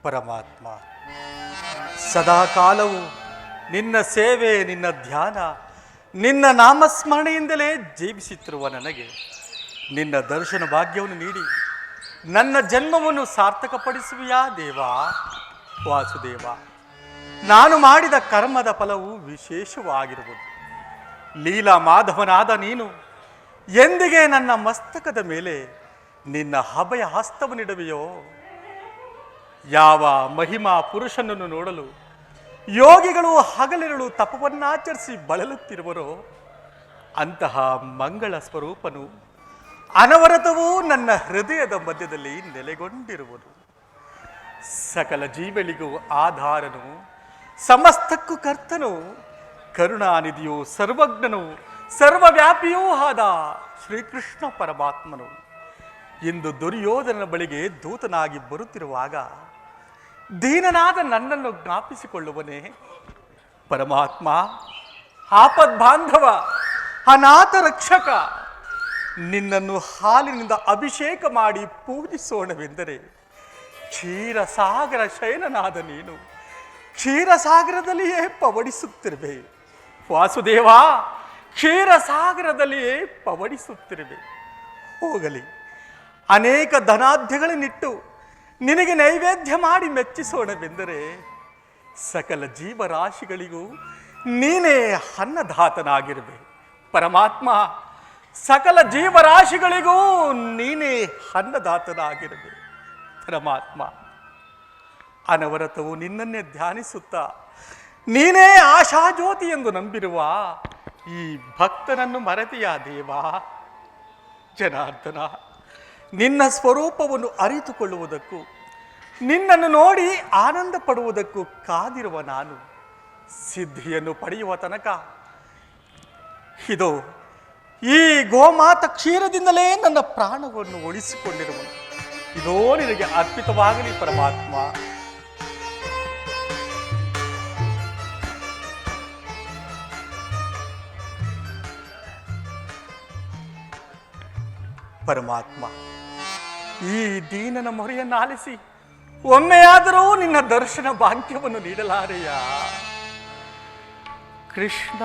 ಪರಮಾತ್ಮ, ಸದಾಕಾಲವೂ ನಿನ್ನ ಸೇವೆ, ನಿನ್ನ ಧ್ಯಾನ, ನಿನ್ನ ನಾಮಸ್ಮರಣೆಯಿಂದಲೇ ಜೀವಿಸುತ್ತಿರುವ ನನಗೆ ನಿನ್ನ ದರ್ಶನ ಭಾಗ್ಯವನ್ನು ನೀಡಿ ನನ್ನ ಜನ್ಮವನ್ನು ಸಾರ್ಥಕಪಡಿಸುವೆಯಾ ದೇವಾ ವಾಸುದೇವ. ನಾನು ಮಾಡಿದ ಕರ್ಮದ ಫಲವು ವಿಶೇಷವಾಗಿರುವುದು. ಲೀಲಾ ಮಾಧವನಾದ ನೀನು ಎಂದಿಗೆ ನನ್ನ ಮಸ್ತಕದ ಮೇಲೆ ನಿನ್ನ ಅಭಯ ಹಸ್ತವನ್ನಿಡುವೆಯೋ? ಯಾವ ಮಹಿಮಾ ಪುರುಷನನ್ನು ನೋಡಲು ಯೋಗಿಗಳು ಹಗಲಿರುಳು ತಪವನ್ನಾಚರಿಸಿ ಬಳಲುತ್ತಿರುವರೋ ಅಂತಹ ಮಂಗಳ ಸ್ವರೂಪನು ಅನವರತವೂ ನನ್ನ ಹೃದಯದ ಮಧ್ಯದಲ್ಲಿ ನೆಲೆಗೊಂಡಿರುವುದು. ಸಕಲ ಜೀವಳಿಗೂ ಆಧಾರನು, ಸಮಸ್ತಕ್ಕೂ ಕರ್ತನು, ಕರುಣಾನಿಧಿಯೂ ಸರ್ವಜ್ಞನು, ಸರ್ವವ್ಯಾಪಿಯೂ ಆದ ಶ್ರೀಕೃಷ್ಣ ಪರಮಾತ್ಮನು ಇಂದು ದುರ್ಯೋಧನನ ಬಳಿಗೆ ದೂತನಾಗಿ ಬರುತ್ತಿರುವಾಗ ದೀನನಾದ ನನ್ನನ್ನು ಜ್ಞಾಪಿಸಿಕೊಳ್ಳುವನೇ? ಪರಮಾತ್ಮ, ಆಪದ್ಬಾಂಧವ, ಅನಾಥ ರಕ್ಷಕ, ನಿನ್ನನ್ನು ಹಾಲಿನಿಂದ ಅಭಿಷೇಕ ಮಾಡಿ ಪೂಜಿಸೋಣವೆಂದರೆ ಕ್ಷೀರಸಾಗರ ಶಯನನಾದ ನೀನು ಕ್ಷೀರಸಾಗರದಲ್ಲಿಯೇ ಪವಡಿಸುತ್ತಿರುವೆ. ವಾಸುದೇವ, ಕ್ಷೀರಸಾಗರದಲ್ಲಿಯೇ ಪವಡಿಸುತ್ತಿರುವೆ. ಹೋಗಲಿ, ಅನೇಕ ಧನಾಢ್ಯಗಳನ್ನಿಟ್ಟು ನಿನಗೆ ನೈವೇದ್ಯ ಮಾಡಿ ಮೆಚ್ಚಿಸೋಣವೆಂದರೆ ಸಕಲ ಜೀವರಾಶಿಗಳಿಗೂ ನೀನೇ ಅನ್ನದಾತನಾಗಿರುವೆ. ಪರಮಾತ್ಮ, ಸಕಲ ಜೀವರಾಶಿಗಳಿಗೂ ನೀನೇ ಅನ್ನದಾತನಾಗಿರುವೆ. ಪರಮಾತ್ಮ, ಅನವರತವು ನಿನ್ನನ್ನೇ ಧ್ಯಾನಿಸುತ್ತಾ ನೀನೇ ಆಶಾಜ್ಯೋತಿ ಎಂದು ನಂಬಿರುವ ಈ ಭಕ್ತನನ್ನು ಮರೆತೆಯಾ ದೇವಾ? ಜನಾರ್ದನ, ನಿನ್ನ ಸ್ವರೂಪವನ್ನು ಅರಿತುಕೊಳ್ಳುವುದಕ್ಕೂ ನಿನ್ನನ್ನು ನೋಡಿ ಆನಂದ ಪಡುವುದಕ್ಕೂ ಕಾದಿರುವ ನಾನು ಸಿದ್ಧಿಯನ್ನು ಪಡೆಯುವ ತನಕ ಇದೋ ಈ ಗೋಮಾತ ಕ್ಷೀರದಿಂದಲೇ ನನ್ನ ಪ್ರಾಣವನ್ನು ಉಳಿಸಿಕೊಂಡಿರುವನು. ಇದೋ ನಿನಗೆ ಅರ್ಪಿತವಾಗಲಿ ಪರಮಾತ್ಮ. ಪರಮಾತ್ಮ, ಈ ದೀನನ ಮೊರೆಯನ್ನು ಆಲಿಸಿ ಒಮ್ಮೆಯಾದರೂ ನಿನ್ನ ದರ್ಶನ ಭಾಗ್ಯವನ್ನು ನೀಡಲಾರೆಯ? ಕೃಷ್ಣ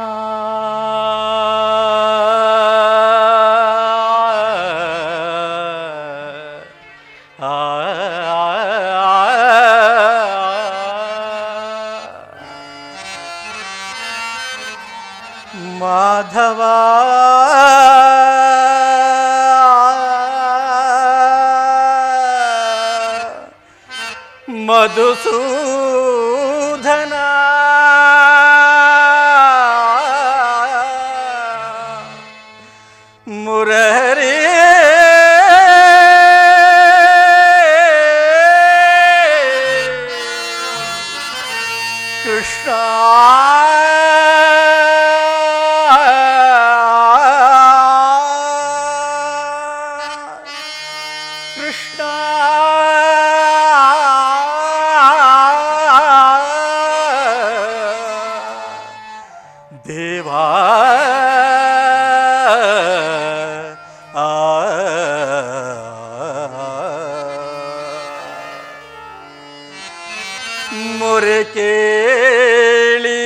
ಮಾಧವ ಮಧುಸೂದನ ಮುರರಿ ಕೃಷ್ಣ ಕೃಷ್ಣ ದೇವಾ ಮೊರೆ ಕೇಳಿ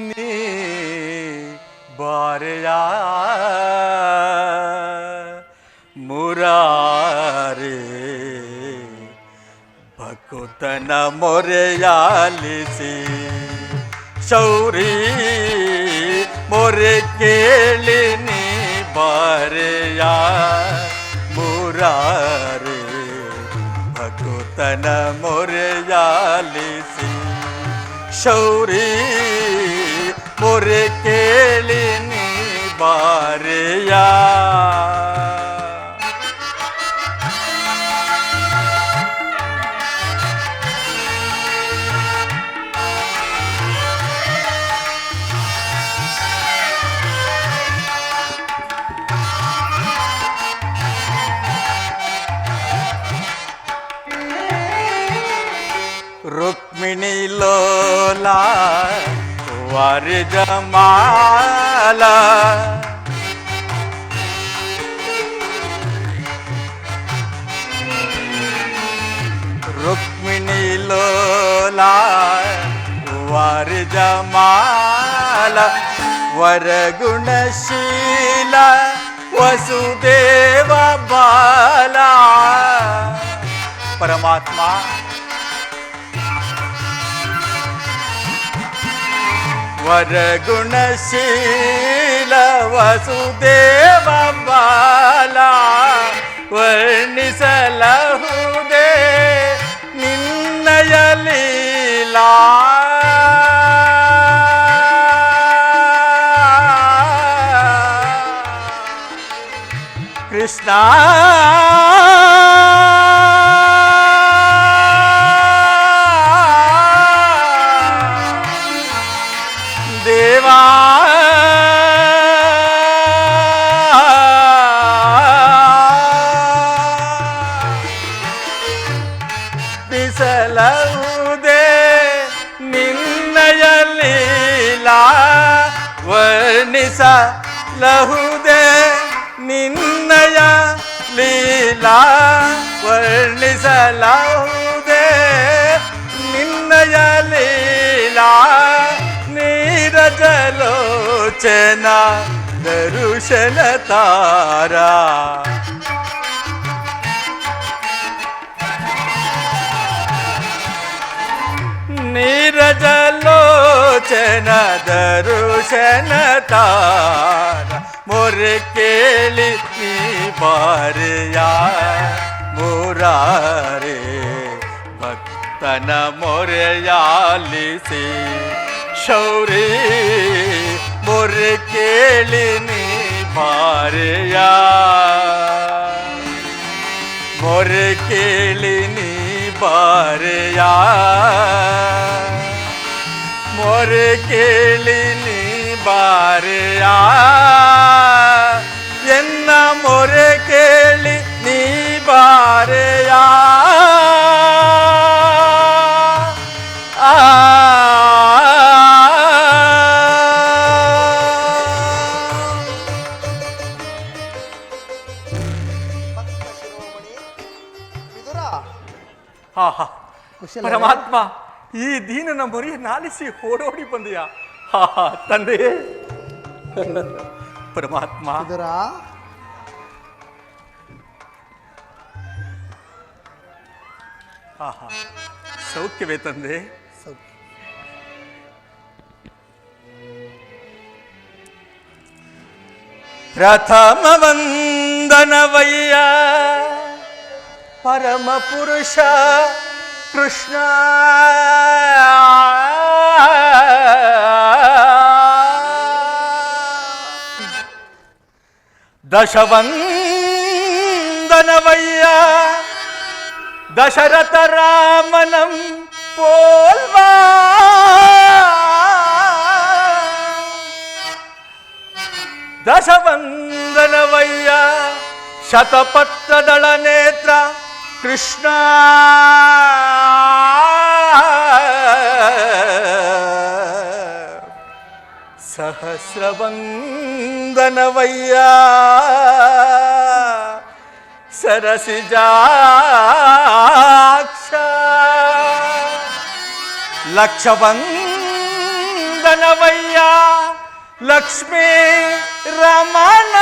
ನೀ ಬಾರೆಯ ಮುರಾರೇ ಭಕುತನ ಮೊರೆಯಾಲಿಸಿ ಶೌರಿ ಮೊರೆ ಕೇಳಿ ನೀ ಬಾರೆಯ ಮುರಾರೇ ಭಕುತನ ಮೊರೆಯಾಲಿಸಿ ಶೌರಿ ಮೊರೆ ಕೇಳಿ ನೀ ಬಾರೆಯ. ರುಕ್ಮಿಣಿ ಲೋಲಾ ವರಜಮಾಲ ಮಾಲ ವರಗುಣಶೀಲ ವಸುದೇವ ಬಾಲ ಪರಮಾತ್ಮ ವರಗುಣಶೀಲ ವಸುದೇವ ಬಾಲ ವರ್ಣಿಸಲಹುದೇ ನಿನ್ನಯ ಲೀಲಾ ಕೃಷ್ಣ ದೇವಾ ಬಿಸಲಹುದೇ ನಿನ್ನಯ ಲೀಲಾ ವರ್ಣಿಸಲಹುದೇ ನಿನ್ನಯ ಲೀಲಾ ವರ್ಣಿಸಲಹುದೇ ನಿನ್ನಯ ಲೀಲಾ ನೀರಜಲೋಚನ ದರುಶನ ತಾರ ನೀರಜಲೋಚನ ದರುಶನ ತಾರ ಮೊರೆ ಕೇಳಿ ನೀ ಬಾರೆಯ ಮುರಾರೇ ಭಕ್ತನ ಮೊರೆಯಾಲಿಸಿ ಶೌರಿ ಮೊರೆ ಕೇಳಿ ನೀ ಬಾರೆಯ ಮೊರೆ ಕೇಳಿ ನೀ ಬಾರೆಯ ಮೊರೆ ಕೇಳಿ ನೀ ಬಾರೆಯ ಎನ್ನ ಮೊರೆ ಕೇಳಿ ನೀ ಬಾರೆಯ ಪರಮಾತ್ಮ ಈ ದೀನನ ಮೊರೆಯನ್ನು ಆಲಿಸಿ ಓಡೋಡಿ ಬಂದೆಯ ತಂದೆ ಪರಮಾತ್ಮ ಸೌಖ್ಯವೇ ತಂದೆ ಪ್ರಥಮ ವಂದನವಯ್ಯ ಪರಮ ಪುರುಷ ಕೃಷ್ಣ ದಶವಂದನವಯ್ಯ ದಶರಥ ರಾಮನಂ ಪೋಲ್ವಾ ದಶವಂದನವಯ್ಯ ಶತಪತ್ರದಳ ನೇತ್ರ ಕೃಷ್ಣ ಸಹಸ್ರವಂದನವಯ್ಯ ಸರಸಿಜಾಕ್ಷ ಲಕ್ಷವಂದನವಯ್ಯ ಲಕ್ಷ್ಮೀ ರಮಣ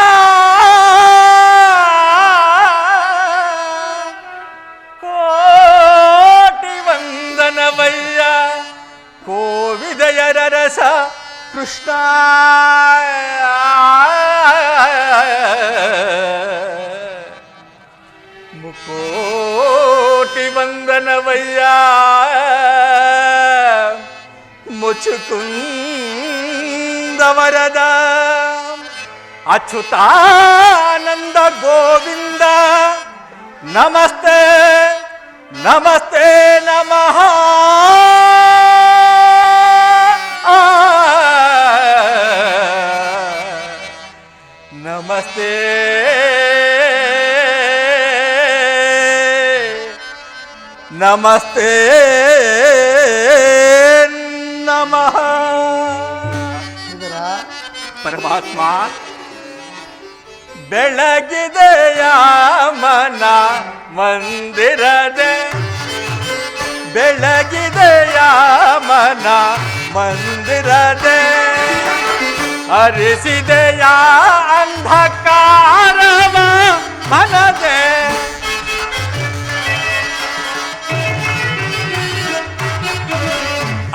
ಕೋಟಿ ವಂದನವಯ್ಯ ಕೋವಿದಯರ ರಸ ಕೃಷ್ಣ ಮುಕೋಟಿ ವಂದನವಯ್ಯ ಮುಚುಕುಂದ ವರದ ಅಚ್ಯುತಾನಂದ ಗೋವಿಂದ ನಮಸ್ತೆ ನಮಸ್ತೆ ನಮಃ ನಮಸ್ತೆ ನಮಸ್ತೆ ನಮಃ ಪರಮಾತ್ಮ ಬೆಳಗಿದೆಯ ಮನ ಮಂದಿರದೆ ಬೆಳಗಿದೆಯ ಮನ ಮಂದಿರದೆ ಹರಿಸಿದೆಯ ಅಂಧಕಾರವ ಮನದೆ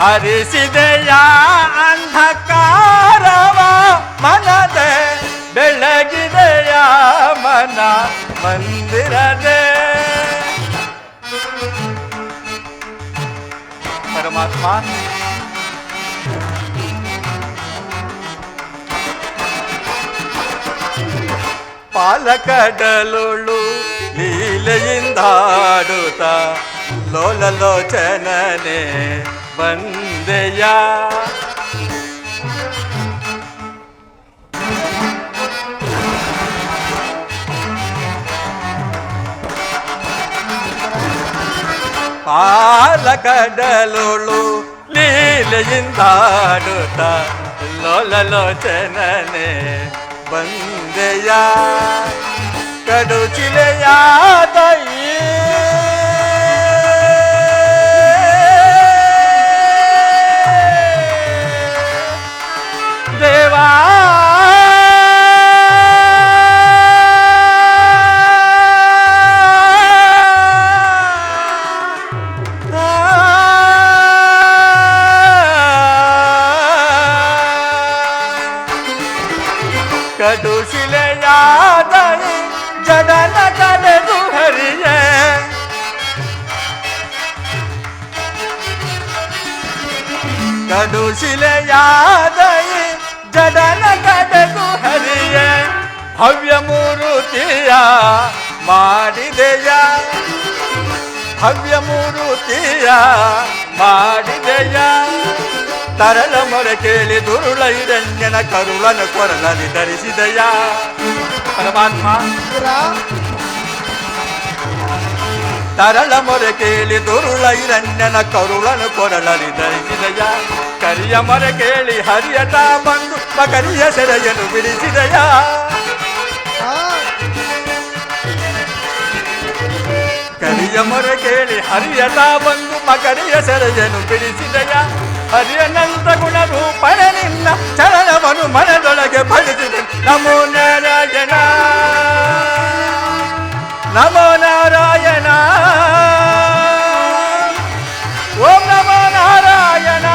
ಹರಿಸಿದೆಯ ಅಂಧಕಾರವ ಮನದೆ ಬೆಳಗಿದೆಯ ಮನ ಮಂದಿರದೆ. ಪರಮಾತ್ಮ ಪಾಲಕಡಲುಳು ಲೀಲೆಯಿಂದಾಡುತ್ತ ಲೋಲಲೋಚನನೆ ಬಂದೆಯ. ಪಾಲಕಡಲುಳು ಲೀಲೆಯಿಂದಾಡುತ್ತ ಲೋಲಲೋಚನನೆ ಬಂದೆಯ. ಕಡು ಚಿಲೆಯಾದ ದೇವಾ ಕಡು ಶಿಲೆಯಾದ ಜಡನ ಕಡೆದು ಹರಿಯೇ. ಕಡು ಶಿಲೆಯಾದ ಜಡನ ಕಡೆದು ಹರಿಯೇ. ಭವ್ಯ ಮೂರುತಿಯ ಮಾಡಿದೆಯ. ಭವ್ಯ ಮೂರುತಿಯ ಮಾಡಿದೆಯ. ತರಳ ಮೊರೆ ಕೇಳಿ ದುರುಳ ಹಿರಣ್ಯನ ಕರುಳನ ಕೊರಳಲ್ಲಿ ಧರಿಸಿದೆಯ. ಪರಮಾತ್ಮ ತರಳ ಮೊರೆ ಕೇಳಿ ದುರುಳ ಹಿರಣ್ಯನ ಕರುಳನ ಕೊರಳಲ್ಲಿ ಧರಿಸಿದೆಯ. ಕರಿಯ ಮೊರೆ ಕೇಳಿ ಹರಿಯಟ ಬಂದು ಮಕರಿಯ ಸೆರೆಯನ್ನು ಬಿಡಿಸಿದೆಯ. ಕರಿಯ ಮೊರೆ ಕೇಳಿ ಹರಿಯಟ ಬಂದು ಮಕರಿಯ ಸೆರೆಯನ್ನು ಬಿಡಿಸಿದೆಯ. ಹರಿಯನಂತ ಗುಣ ರೂಪಣ ನಿನ್ನ ಚರಣವನ್ನು ಮನದೊಳಗೆ ಬಡಿಸಿದೆ. ನಮೋ ನಾರಾಯಣ ನಮೋ ನಾರಾಯಣ ಓಂ ನಮೋ ನಾರಾಯಣ.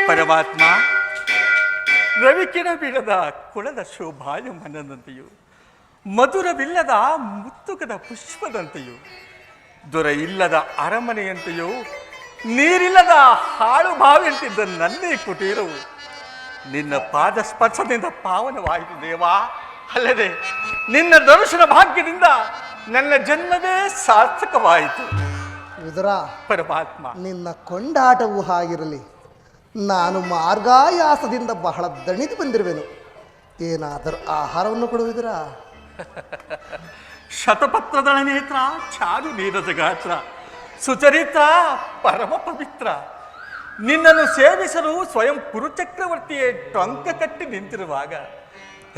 ಪರಮಾತ್ಮ ರವಿಕಿರಣ ಬೀಳದ ಕುಳದ ಶೋಭಾಯಮಾನದಂತೆಯೂ ಮಧುರವಿಲ್ಲದ ಮುತ್ತುಕದ ಪುಷ್ಪದಂತೆಯೂ ದೊರೆ ಇಲ್ಲದ ಅರಮನೆಯಂತೆಯೂ ನೀರಿಲ್ಲದ ಹಾಳು ಬಾವಿಯಂತಿದ್ದ ನನ್ನೇ ಕುಟೀರವು ನಿನ್ನ ಪಾದ ಸ್ಪರ್ಶದಿಂದ ಪಾವನವಾಯಿತು ದೇವಾ. ಅಲ್ಲದೆ ನಿನ್ನ ದರ್ಶನ ಭಾಗ್ಯದಿಂದ ನನ್ನ ಜನ್ಮವೇ ಸಾರ್ಥಕವಾಯಿತು. ಪರಮಾತ್ಮ ನಿನ್ನ ಕೊಂಡಾಟವು ಹಾಗಿರಲಿ. ನಾನು ಮಾರ್ಗಾಯಾಸದಿಂದ ಬಹಳ ದಣಿದು ಬಂದಿರುವೆನು. ಏನಾದರೂ ಆಹಾರವನ್ನು ಕೊಡುವುದಿರಾ? ಶತಪತ್ರದಳ ನೇತ್ರ ಚಾರು ನೀರಜ ಗಾತ್ರ ಸುಚರಿತ ಪರಮ ಪವಿತ್ರ. ನಿನ್ನನ್ನು ಸೇವಿಸಲು ಸ್ವಯಂ ಕುರುಚಕ್ರವರ್ತಿಯೇ ಟೊಂಕ ಕಟ್ಟಿ ನಿಂತಿರುವಾಗ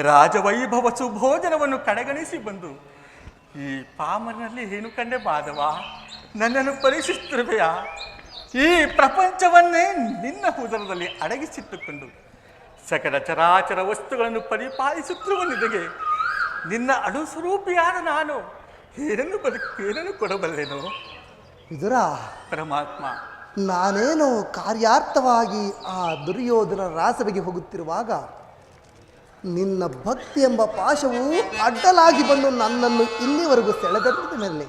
ರಾಜವೈಭವ ಸುಭೋಜನವನ್ನು ಕಡೆಗಣಿಸಿ ಬಂದು ಈ ಪಾಮನಲ್ಲಿ ಏನು ಕಂಡೆ ಮಾಧವ? ನನ್ನನ್ನು ಪರೀಕ್ಷಿಸುತ್ತಿರುವೆಯಾ? ಈ ಪ್ರಪಂಚವನ್ನೇ ನಿನ್ನ ಉದರದಲ್ಲಿ ಅಡಗಿಸಿಟ್ಟುಕೊಂಡು ಸಕಲ ಚರಾಚರ ವಸ್ತುಗಳನ್ನು ಪರಿಪಾಲಿಸುತ್ತಿರುವ ನಿನಗೆ ನಿನ್ನ ಅಣುಸ್ವರೂಪಿಯಾದ ನಾನು ಏನನ್ನು ಕೊಡಬಲ್ಲೆನು? ಪರಮಾತ್ಮ ನಾನೇನೋ ಕಾರ್ಯಾರ್ಥವಾಗಿ ಆ ದುರ್ಯೋಧನ ರಾಸವಿಗೆ ಹೋಗುತ್ತಿರುವಾಗ ನಿನ್ನ ಭಕ್ತಿ ಎಂಬ ಪಾಶವು ಅಡ್ಡಲಾಗಿ ಬಂದು ನನ್ನನ್ನು ಇಲ್ಲಿವರೆಗೂ ಸೆಳೆದಂತ ಮೇಲೆ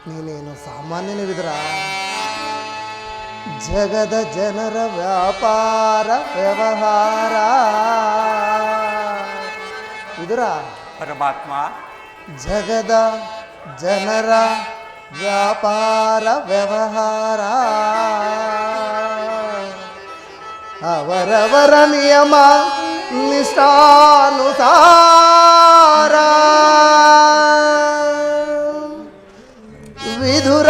ನೀನೇನು ಸಾಮಾನ್ಯನೇ ವಿದುರ. ಜಗದ ಜನರ ವ್ಯಾಪಾರ ವ್ಯವಹಾರ ವಿದುರ. ಪರಮಾತ್ಮ ಜಗದ ಜನರ ವ್ಯಾಪಾರ ವ್ಯವಹಾರ ಅವರವರ ನಿಯಮ ನಿಷ್ಠಾನುಸಾರ ವಿಧುರ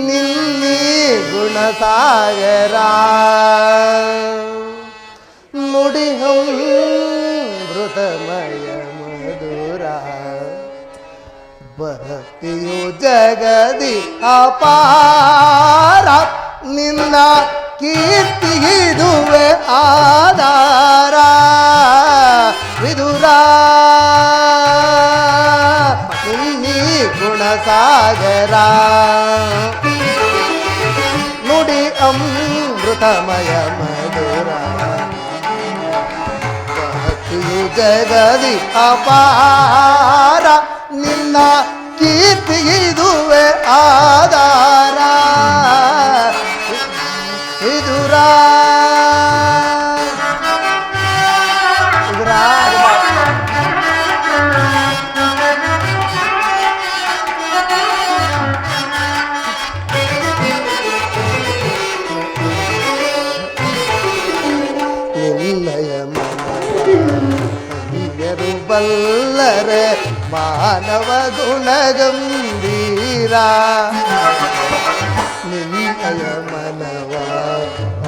ನಿನ್ನಿ ಗುಣಸಾಗರ ನುಡಿಹಂ ಭಕ್ತಿಯು ಜಗದಿ ಅಪಾರ ನಿನ್ನ ಕೀರ್ತಿಗಿದುವೆ ಆಧಾರ ವಿದುರ ನಿನ್ನೀ ಗುಣಸಾಗರ ನುಡಿ ಅಮೃತಮಯ ಮಧುರ ಭಕ್ತಿಯು ಜಗದಿ ಅಪಾರ ನಿನ್ನ ಕೀರ್ತಿಗಿದುವೆ ಆಧಾರ ವಿದುರ ನಿನ್ನಯ ಮನರು ಬಲ್ಲರೆ ಮಾನವ ಗುಣಗಂಭೀರ ನಿನ್ನಯ ಮನವ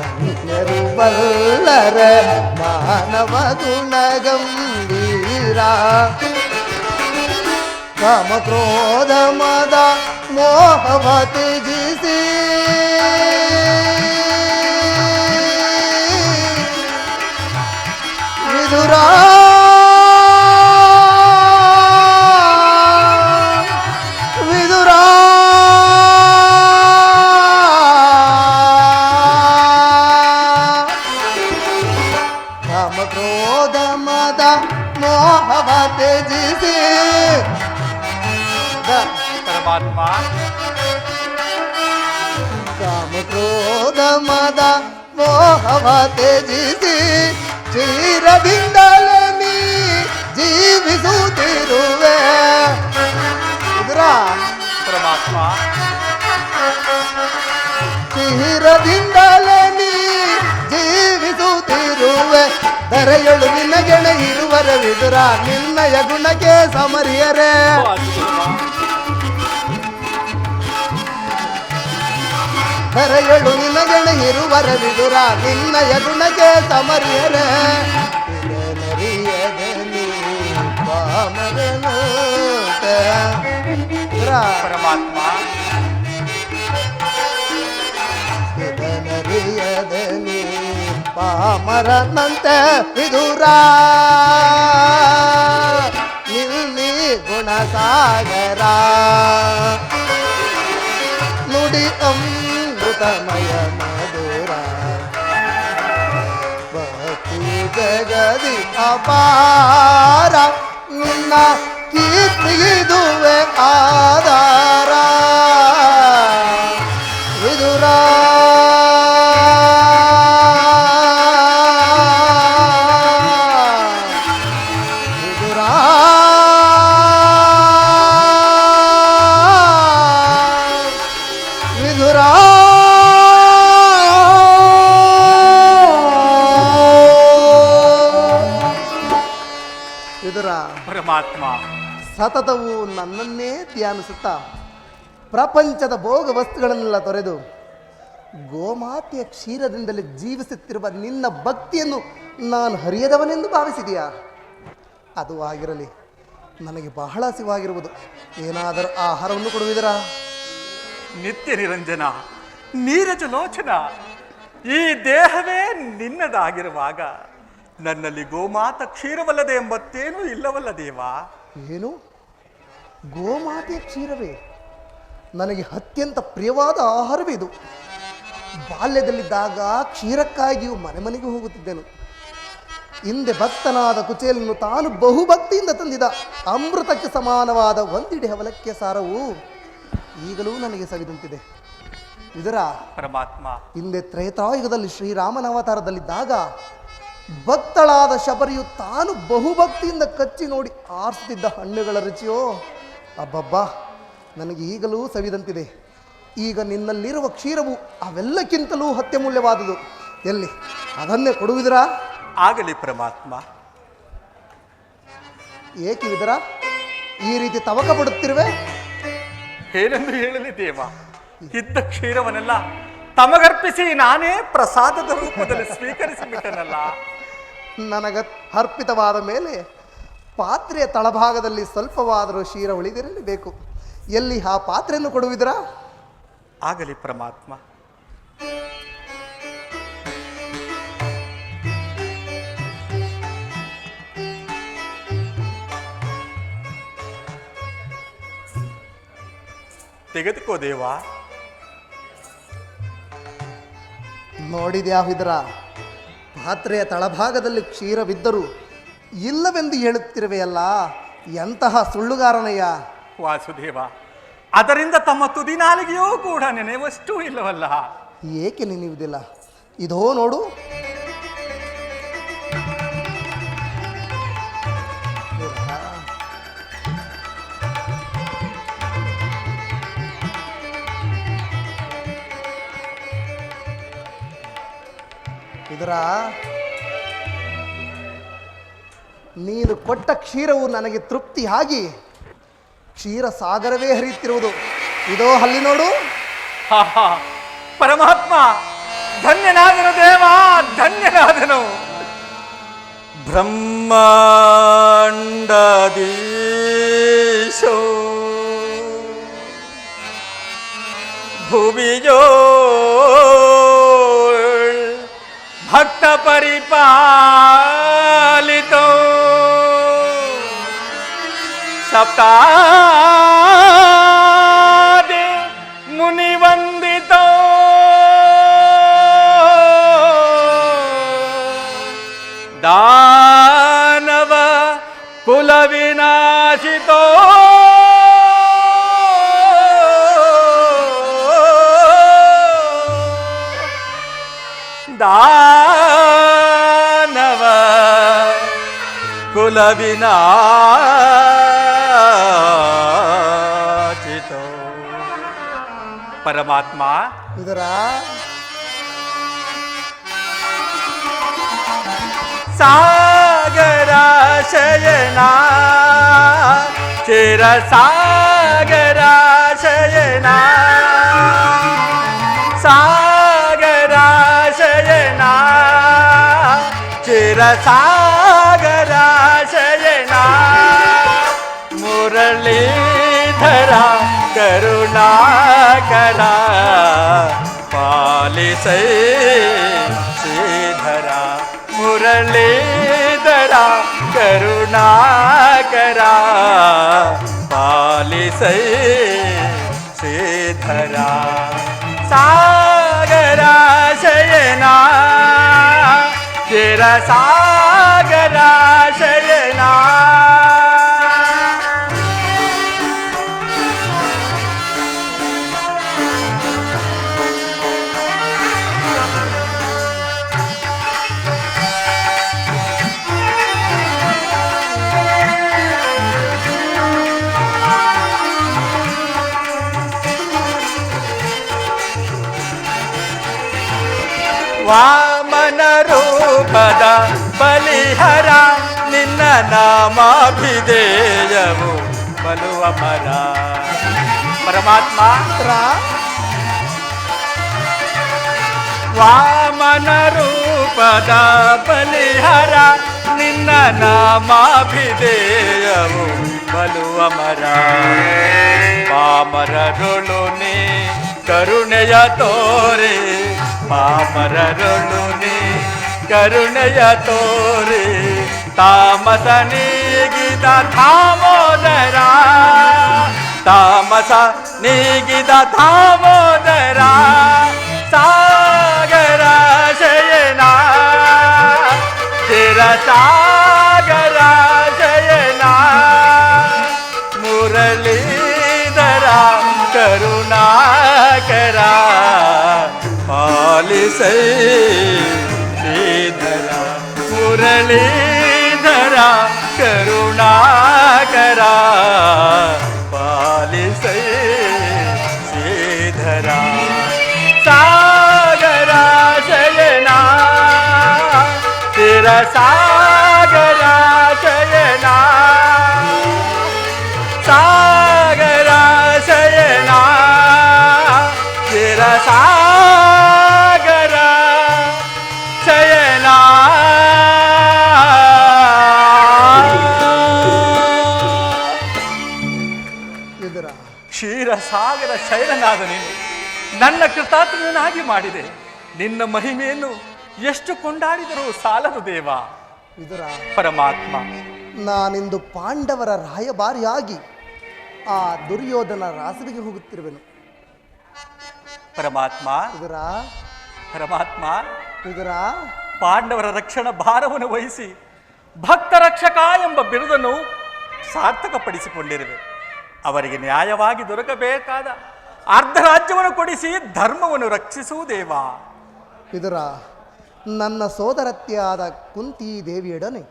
ಅನ್ಯರು ಬಲ್ಲರೆ ಮಾನವ ಗುಣಗಂಭೀರ ಕಾಮ ಕ್ರೋಧ ಮದ ಮೋಹವ ತ್ಯಜಿಸಿ ವಿದುರ ವಿದುರ ಕಾಮ ಕ್ರೋಧ ಮದ ಮೋಹವ ತ್ಯಜಿಸಿ ಪರಮಾತ್ಮ ಕಾಮ ಕ್ರೋಧ ಮದ ಮೋಹವ ತ್ಯಜಿಸಿ ಕ್ಷೀರದಿಂದಲೇ ನೀ ಜೀವಿಸುತ್ತಿರುವೆ ಪರಮಾತ್ಮ ಕ್ಷೀರದಿಂದಲೇ ನೀ ಜೀವಿಸುತ್ತಿರುವೆ ಧರೆಯಳು ನಿನ್ನ ಗೆಳೆ ಇರುವರ ವಿದುರ ನಿನ್ನಯ ಗುಣಕ್ಕೆ ಸಮರಿಯರೇ ಧರೆಯಳು ನಿನ್ನ ಗೆಳೆ ಇರುವರ ವಿದುರ ನಿನ್ನಯ ಗುಣಕ್ಕೆ ಸಮರಿಯರೇ ಪರಮಾತ್ಮ ಇದನರಿಯದನಿ ಪಾಮರನಂತೆ ವಿದುರ ಇಲ್ಲಿ ಗುಣಸಾಗರ ನುಡಿ ಅಮೃತಮಯ ಮಧುರ ಭಕ್ತಿ ಜಗದಿ ಅಪಾರ ನಿನ್ನ ಕೀರ್ತಿಗಿದುವೆ ಆಧಾರ ವಿದುರ ವಿದುರ ವಿದುರ ವಿದುರ ಪರಮಾತ್ಮ ಸತತವು ನನ್ನನ್ನೇ ಧ್ಯಾನಿಸುತ್ತಾ ಪ್ರಪಂಚದ ಭೋಗ ವಸ್ತುಗಳನ್ನೆಲ್ಲ ತೊರೆದು ಗೋಮಾತೆಯ ಕ್ಷೀರದಿಂದಲೇ ಜೀವಿಸುತ್ತಿರುವ ನಿನ್ನ ಭಕ್ತಿಯನ್ನು ನಾನು ಹರಿಯದವನೆಂದು ಭಾವಿಸಿದೆಯಾ? ಅದು ಆಗಿರಲಿ, ನನಗೆ ಬಹಳ ಹಸಿವಾಗಿರುವುದು. ಏನಾದರೂ ಆಹಾರವನ್ನು ಕೊಡುವಿದರಾ? ನಿತ್ಯ ನಿರಂಜನ ನೀರಜ ಲೋಚನ, ಈ ದೇಹವೇ ನಿನ್ನದಾಗಿರುವಾಗ ನನ್ನಲ್ಲಿ ಗೋಮಾತ ಕ್ಷೀರವಲ್ಲದೆ ಎಂಬತ್ತೇನೂ ಇಲ್ಲವಲ್ಲ ದೇವ. ಏನು? ಗೋಮಾತೆಯ ಕ್ಷೀರವೇ ನನಗೆ ಅತ್ಯಂತ ಪ್ರಿಯವಾದ ಆಹಾರವೇ ಇದು. ಬಾಲ್ಯದಲ್ಲಿದ್ದಾಗ ಕ್ಷೀರಕ್ಕಾಗಿಯೂ ಮನೆ ಮನೆಗೆ ಹೋಗುತ್ತಿದ್ದೆನು. ಹಿಂದೆ ಭಕ್ತನಾದ ಕುಚೇಲನು ತಾನು ಬಹುಭಕ್ತಿಯಿಂದ ತಂದಿದ ಅಮೃತಕ್ಕೆ ಸಮಾನವಾದ ಒಂದಿಡೆ ಅವಲಕ್ಕಿಯ ಸಾರವು ಈಗಲೂ ನನಗೆ ಸವಿದಂತಿದೆ. ಇದರ ಪರಮಾತ್ಮ ಹಿಂದೆ ತ್ರೇತಾಯುಗದಲ್ಲಿ ಶ್ರೀರಾಮನ ಅವತಾರದಲ್ಲಿದ್ದಾಗ ಭಕ್ತಳಾದ ಶಬರಿಯು ತಾನು ಬಹುಭಕ್ತಿಯಿಂದ ಕಚ್ಚಿ ನೋಡಿ ಆರಿಸುತ್ತಿದ್ದ ಹಣ್ಣುಗಳ ರುಚಿಯೋ ಅಬ್ಬಬ್ಬಾ ನನಗೆ ಈಗಲೂ ಸವಿದಂತಿದೆ. ಈಗ ನಿನ್ನಲ್ಲಿರುವ ಕ್ಷೀರವು ಅವೆಲ್ಲಕ್ಕಿಂತಲೂ ಅತ್ಯಮೂಲ್ಯವಾದುದು. ಎಲ್ಲಿ ಅದನ್ನೇ ಕೊಡುವುದಿರಾ? ಆಗಲಿ ಪರಮಾತ್ಮ. ಏಕೆ ವಿದರ ಈ ರೀತಿ ತವಕ ಪಡುತ್ತಿರುವೆ? ಏನೆಂದು ಹೇಳಲಿ ದೇವ, ಇದ್ದ ಕ್ಷೀರವನ್ನೆಲ್ಲ ತಮಗರ್ಪಿಸಿ ನಾನೇ ಪ್ರಸಾದದ ರೂಪದಲ್ಲಿ ಸ್ವೀಕರಿಸಿಬಿಟ್ಟನಲ್ಲ. ನನಗ ಅರ್ಪಿತವಾದ ಮೇಲೆ ಪಾತ್ರೆಯ ತಳಭಾಗದಲ್ಲಿ ಸ್ವಲ್ಪವಾದರೂ ಕ್ಷೀರ ಉಳಿದಿರಲೇಬೇಕು. ಎಲ್ಲಿ ಆ ಪಾತ್ರೆಯನ್ನು ಕೊಡುವಿದರಾ? ಆಗಲಿ ಪರಮಾತ್ಮ. ತೆಗೆದುಕೋ ದೇವ. ನೋಡಿದ್ಯಾ ವಿದುರ, ಪಾತ್ರೆಯ ತಳಭಾಗದಲ್ಲಿ ಕ್ಷೀರವಿದ್ದರೂ ಇಲ್ಲವೆಂದು ಹೇಳುತ್ತಿರುವೆಯಲ್ಲ, ಎಂತಹ ಸುಳ್ಳುಗಾರನಯ್ಯ. ವಾಸುದೇವ, ಅದರಿಂದ ತಮ್ಮ ತುದಿ ನಾಲಿಗೆಯೂ ಕೂಡ ನೆನೆಯುವಷ್ಟೂ ಇಲ್ಲವಲ್ಲ. ಏಕೆ ನೆನೆಯುವುದಿಲ್ಲ? ಇದೋ ನೋಡು. ವಿದುರ, ನೀನು ಕೊಟ್ಟ ಕ್ಷೀರವು ನನಗೆ ತೃಪ್ತಿಯಾಗಿ ಕ್ಷೀರ ಸಾಗರವೇ ಹರಿಯುತ್ತಿರುವುದು. ಇದೋ ಅಲ್ಲಿ ನೋಡು. ಪರಮಾತ್ಮ, ಧನ್ಯನಾದನು ದೇವ, ಧನ್ಯನಾದನು. ಬ್ರಹ್ಮಾಂಡದೀಶೋ ಭುವಿಯೋ ಭಕ್ತ ಪರಿಪಾಲಿತೋ ಸಪ್ತಾದಿ ಮುನಿವಂದಿತೋ ದಾನವ ಕುಲ ವಿನಾಶಿತೋ ದಾನವ ಕುಲ ವಿನಾಶಿತೋ. ಪರಮಾತ್ಮ, ಇದರ ಸಾಗರ ಶಯನ ಚಿರ ಸಾಗರ ಶಯನ ಸಾಗರ ಶಯನ ಚಿರ ಸಾಗರ ಶಯನ ಮುರಳೀಧರ ಕರುಣಾಕರ ಪಾಲಿಸೈ ಶ್ರೀಧರ ಮುರಳೀಧರ ಕರುಣಾಕರ ಪಾಲಿಸೈ ಶ್ರೀಧರ ಸಾಗರ ಶಯನ ಚಿರ ಸಾಗರ ಶಯನ ವಾಮನ ರೂಪದ ಬಲಿಹರ ನಿನ್ನ ನಾಮಾಭಿಧೇಯವು ಬಲುವ ಮರ. ಪರಮಾತ್ಮ, ವಾಮನ ರೂಪದ ಬಲಿಹರ ನಿನ್ನ ನಾಮಾಭಿಧೇಯವು ಬಲುವ ಮರ. ಪಾಮರರುಳು ನೀ ಕರುಣೆಯ ತೋರೆ, ಪಾಮರರುಳು ನೀ ಕರುಣೆಯ ತೋರೆ. ತಾಮಸ ನೀಗಿದ ದಾಮೋದರ, ತಾಮಸ ನೀಗಿದ ದಾಮೋದರ. ಸಾಗರ ಶಯನ ಚಿರ ಸಾಗರ ಶಯನ ಮುರಳೀಧರ ಕರುಣಾಕರ ಪಾಲಿಸೈ ಶ್ರೀಧರ ಮುರಳೀಧರ ಕರುಣಾಕರ ಪಾಲಿಸೈ ಶ್ರೀಧರ. ಸಾಗರ ಶಯನ ಚಿರ ಸಾಗರ ಶಯನ ಸಾಗರ ಶಯನ ಚಿರ ಸಾಗರ ಶಯನ. ಸಾಗರ ಶಯನನಾದ ನೀನು ನನ್ನ ಕೃತಾರ್ಥನಾಗಿ ಮಾಡಿದೆ. ನಿನ್ನ ಮಹಿಮೆಯನ್ನು ಎಷ್ಟು ಕೊಂಡಾಡಿದರೂ ಸಾಲದು ದೇವ. ವಿದುರ, ಪರಮಾತ್ಮ, ನಾನಿಂದು ಪಾಂಡವರ ರಾಯಭಾರಿಯಾಗಿ ಆ ದುರ್ಯೋಧನ ರಾಸವಿಗೆ ಹೋಗುತ್ತಿರುವೆನು. ಪರಮಾತ್ಮ, ವಿದುರ, ಪರಮಾತ್ಮ, ವಿದುರ, ಪಾಂಡವರ ರಕ್ಷಣಾ ಭಾರವನ್ನು ವಹಿಸಿ ಭಕ್ತ ರಕ್ಷಕ ಎಂಬ ಬಿರುದನ್ನು ಸಾರ್ಥಕಪಡಿಸಿಕೊಂಡಿರುವೆ. ಅವರಿಗೆ ನ್ಯಾಯವಾಗಿ ದೊರಕಬೇಕಾದ ಅರ್ಧ ರಾಜ್ಯವನ್ನು ಕೊಡಿಸಿ ಧರ್ಮವನ್ನು ರಕ್ಷಿಸುವುದೇವ. ವಿದುರ, ನನ್ನ ಸೋದರತ್ತೆಯಾದ ಕುಂತಿ ದೇವಿಯೊಡನೆ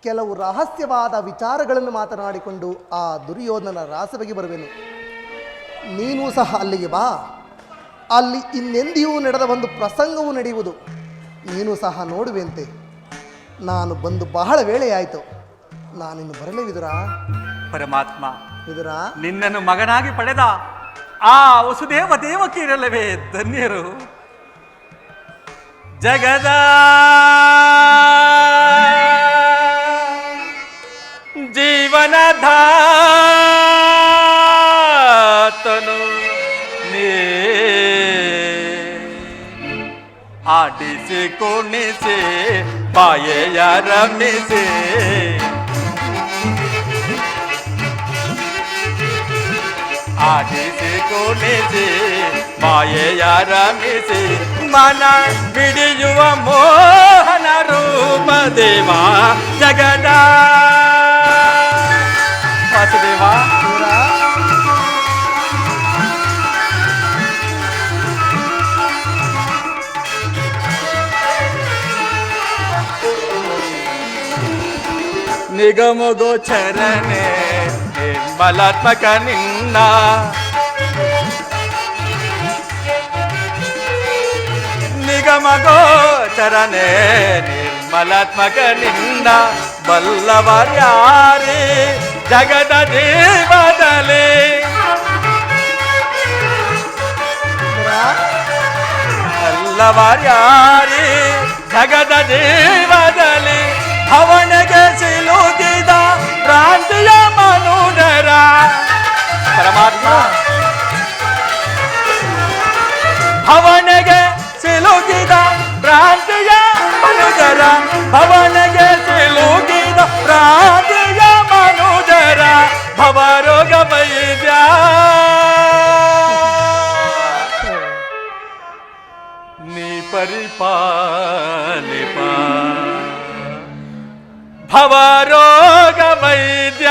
ಕೆಲವು ರಹಸ್ಯವಾದ ವಿಚಾರಗಳನ್ನು ಮಾತನಾಡಿಕೊಂಡು ಆ ದುರ್ಯೋಧನ ರಾಸವಿಗೆ ಬರುವೆನು. ನೀನು ಸಹ ಅಲ್ಲಿಗೆ ಬಾ. ಅಲ್ಲಿ ಇನ್ನೆಂದಿಯೂ ನಡೆದ ಒಂದು ಪ್ರಸಂಗವೂ ನಡೆಯುವುದು. ನೀನು ಸಹ ನೋಡುವೆಂತೆ. ನಾನು ಬಂದು ಬಹಳ ವೇಳೆಯಾಯಿತು. ನಾನಿನ್ನು ಬರಲೇ ವಿದುರ. ಪರಮಾತ್ಮ, ವಿದುರ, ನಿನ್ನನ್ನು ಮಗನಾಗಿ ಪಡೆದ ಆ ವಸುದೇವ ದೇವಕಿರಲ್ಲವೇ ಧನ್ಯರು. ಜಗದ ಜೀವನಧಾತನು ನೀ ಆಡಿಸಿ ಕುಣಿಸಿ ಬಾಯೆಯ ರಮಿಸಿ ಆಡಿಸಿ ಕುಣಿಸಿ ಮಾಯೆಯ ರಮಿಸಿ ಮನ ಹಿಡಿಯುವ ಮೋಹನ ರೂಪ ದೇವ ಜಗದ ವಾಸುದೇವ. ವಿದುರ, ನಿಗಮ ಗೋಚರನೆ ನಿರ್ಮಲಾತ್ಮಕ ನಿನ್ನ ನಿಗಮ ಗೋಚರನೆ ನಿರ್ಮಲಾತ್ಮಕ ನಿನ್ನ ಬಲ್ಲವರ್ಯಾರಿ ಜಗದ ಜೀವದಲ್ಲಿ ಬಲ್ಲವರ್ಯಾರಿ ಜಗದ ಜೀವದಲ್ಲಿ ಅವನಿಗೆ ಸಿಲುಕಿದ ಪ್ರಾಂತಿಯ ಮನುಜರ. ಪರಮಾತ್ಮ, ಅವನಿಗೆ ಸಿಲುಕಿದ ಪ್ರಾಂತಿಯ ಮನುಜರ ಅವನಿಗೆ ಸಿಲುಕಿದ ಪ್ರಾಂತಿಯ ಮನುಜರ ಭವರೋಗ ವೈದ್ಯ ನೀ ಪರಿಪಾಲಿಪ ಭವರೋಗ ವೈದ್ಯ.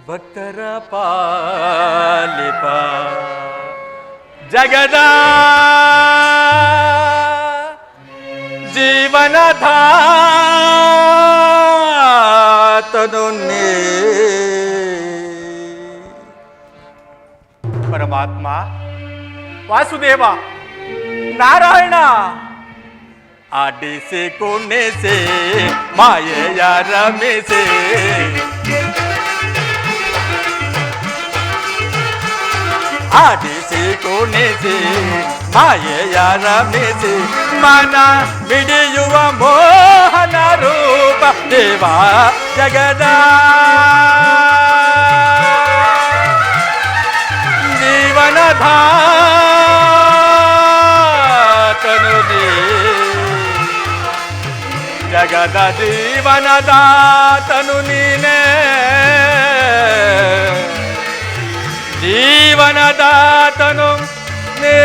ಭಕ್ತರ ಪಾಲಿಪ ಜಗದ ಜೀವನಧಾತನು ನೀ. ಪರಮಾತ್ಮ, ವಾಸುದೇವ, ನಾರಾಯಣ, ಆಡಿಸಿ ಕುಣಿಸಿ ಮಾಯೆಯ ರಮಿಸಿ ಆಡಿಸಿ ಕುಣಿಸಿ ಮಾಯೆಯ ರಮಿಸಿ ಮನ ಹಿಡಿಯುವ ಮೋಹನ ರೂಪ ದೇವ ಜಗದ ಜೀವನಧಾತನು ನೀ. ಜಗದ ಜೀವನದಾತನು ನೀನೇ, ಜೀವನದಾತನು ನೀ.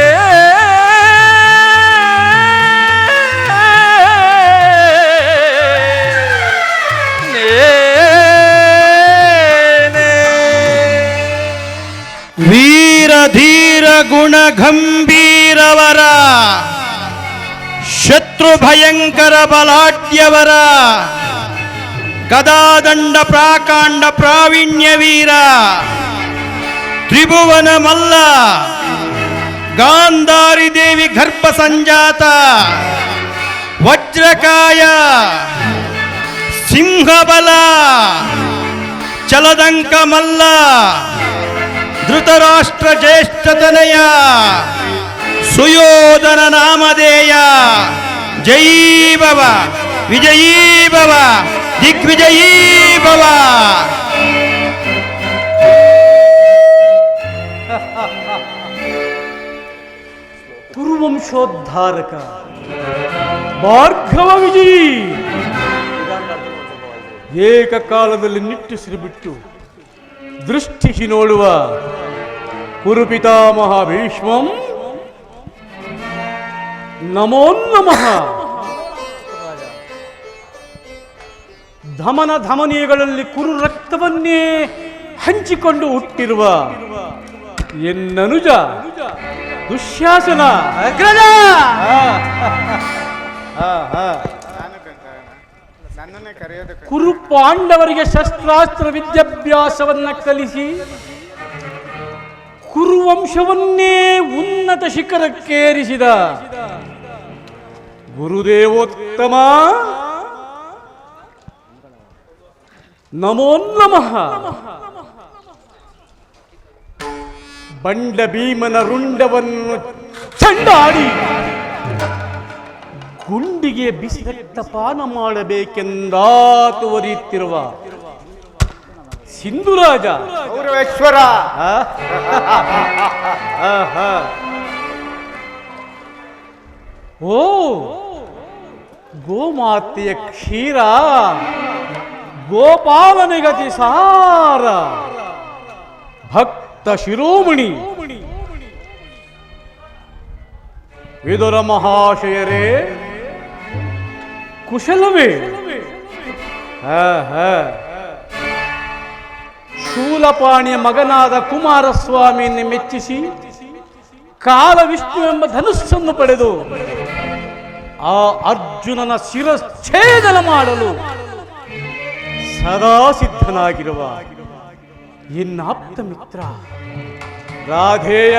ವೀರ ಧೀರ ಗುಣ ಗಂಭೀರವರ ಶತ್ರು ಭಯಂಕರ ಬಲಾಢ್ಯವರ ಗದಾದಂಡ ಪ್ರಾಕಾಂಡ ಪ್ರಾವೀಣ್ಯ ವೀರ ತ್ರಿಭುವನ ಮಲ್ಲ ಗಾಂಧಾರಿ ದೇವಿ ಗರ್ಭ ಸಂಜಾತ ವಜ್ರಕಾಯ ಸಿಂಹಬಲ ಚಲದಂಕ ಮಲ್ಲ ಧೃತರಾಷ್ಟ್ರ ಜ್ಯೇಷ್ಠತನಯ ಸುಯೋಧನ ನಾಮಧೇಯ ಜೈ ಭವ ವಿಜಯೀ ಭವ ದಿಗ್ವಿಜಯೀ ಭವ. ಕುರುವಂಶೋದ್ಧಾರಕ ಭಾರ್ಗವ ವಿಜಯಿ ಏಕಕಾಲದಲ್ಲಿ ನಿಟ್ಟುಸಿರು ಬಿಟ್ಟು ದೃಷ್ಟಿಸಿ ನೋಡುವ ಕುರುಪಿತಾಮಹ ಭೀಷ್ಮಂ ನಮೋ ನಮಃ. ಧಮನ ಧಮನಿಯಗಳಲ್ಲಿ ಕುರು ರಕ್ತವನ್ನೇ ಹಂಚಿಕೊಂಡು ಹುಟ್ಟಿರುವ ಎನ್ನನುಜ ದುಶ್ಯಾಸನ ಅಗ್ರಜ. ಕುರು ಪಾಂಡವರಿಗೆ ಶಸ್ತ್ರಾಸ್ತ್ರ ವಿದ್ಯಾಭ್ಯಾಸವನ್ನ ಕಲಿಸಿ ಕುರುವಂಶವನ್ನೇ ಉನ್ನತ ಶಿಖರಕ್ಕೇರಿಸಿದ ಗುರುದೇವೋತ್ತಮ ನಮೋ ನಮಃ. ಬಂಡ ಭೀಮನ ರುಂಡವನ್ನು ಚಂಡಾಡಿ ಗುಂಡಿಗೆ ಬಿಸಿ ರಕ್ತ ಪಾನ ಮಾಡಬೇಕೆಂದಾತುವರಿಯುತ್ತಿರುವ ಸಿಂಧುರಾಜ ಗೌರವೇಶ್ವರ. ಓ ಗೋಮಾತೆಯ ಕ್ಷೀರ ಗೋಪಾಲನಿಗತಿ ಸಾರ ಭಕ್ತ ಶಿರೋಮಣಿ ವಿದುರ ಮಹಾಶಯರೇ ಕುಶಲವೇ? ಶೂಲಪಾಣಿಯ ಮಗನಾದ ಕುಮಾರಸ್ವಾಮಿಯನ್ನು ಮೆಚ್ಚಿಸಿ ಕಾಲ ವಿಷ್ಣು ಎಂಬ ಧನುಸ್ಸನ್ನು ಪಡೆದು ಆ ಅರ್ಜುನನ ಶಿರಚ್ಛೇದನ ಮಾಡಲು ಸದಾ ಸಿದ್ಧನಾಗಿರುವ ಎನ್ನಾಪ್ತ ಮಿತ್ರ ರಾಧೇಯ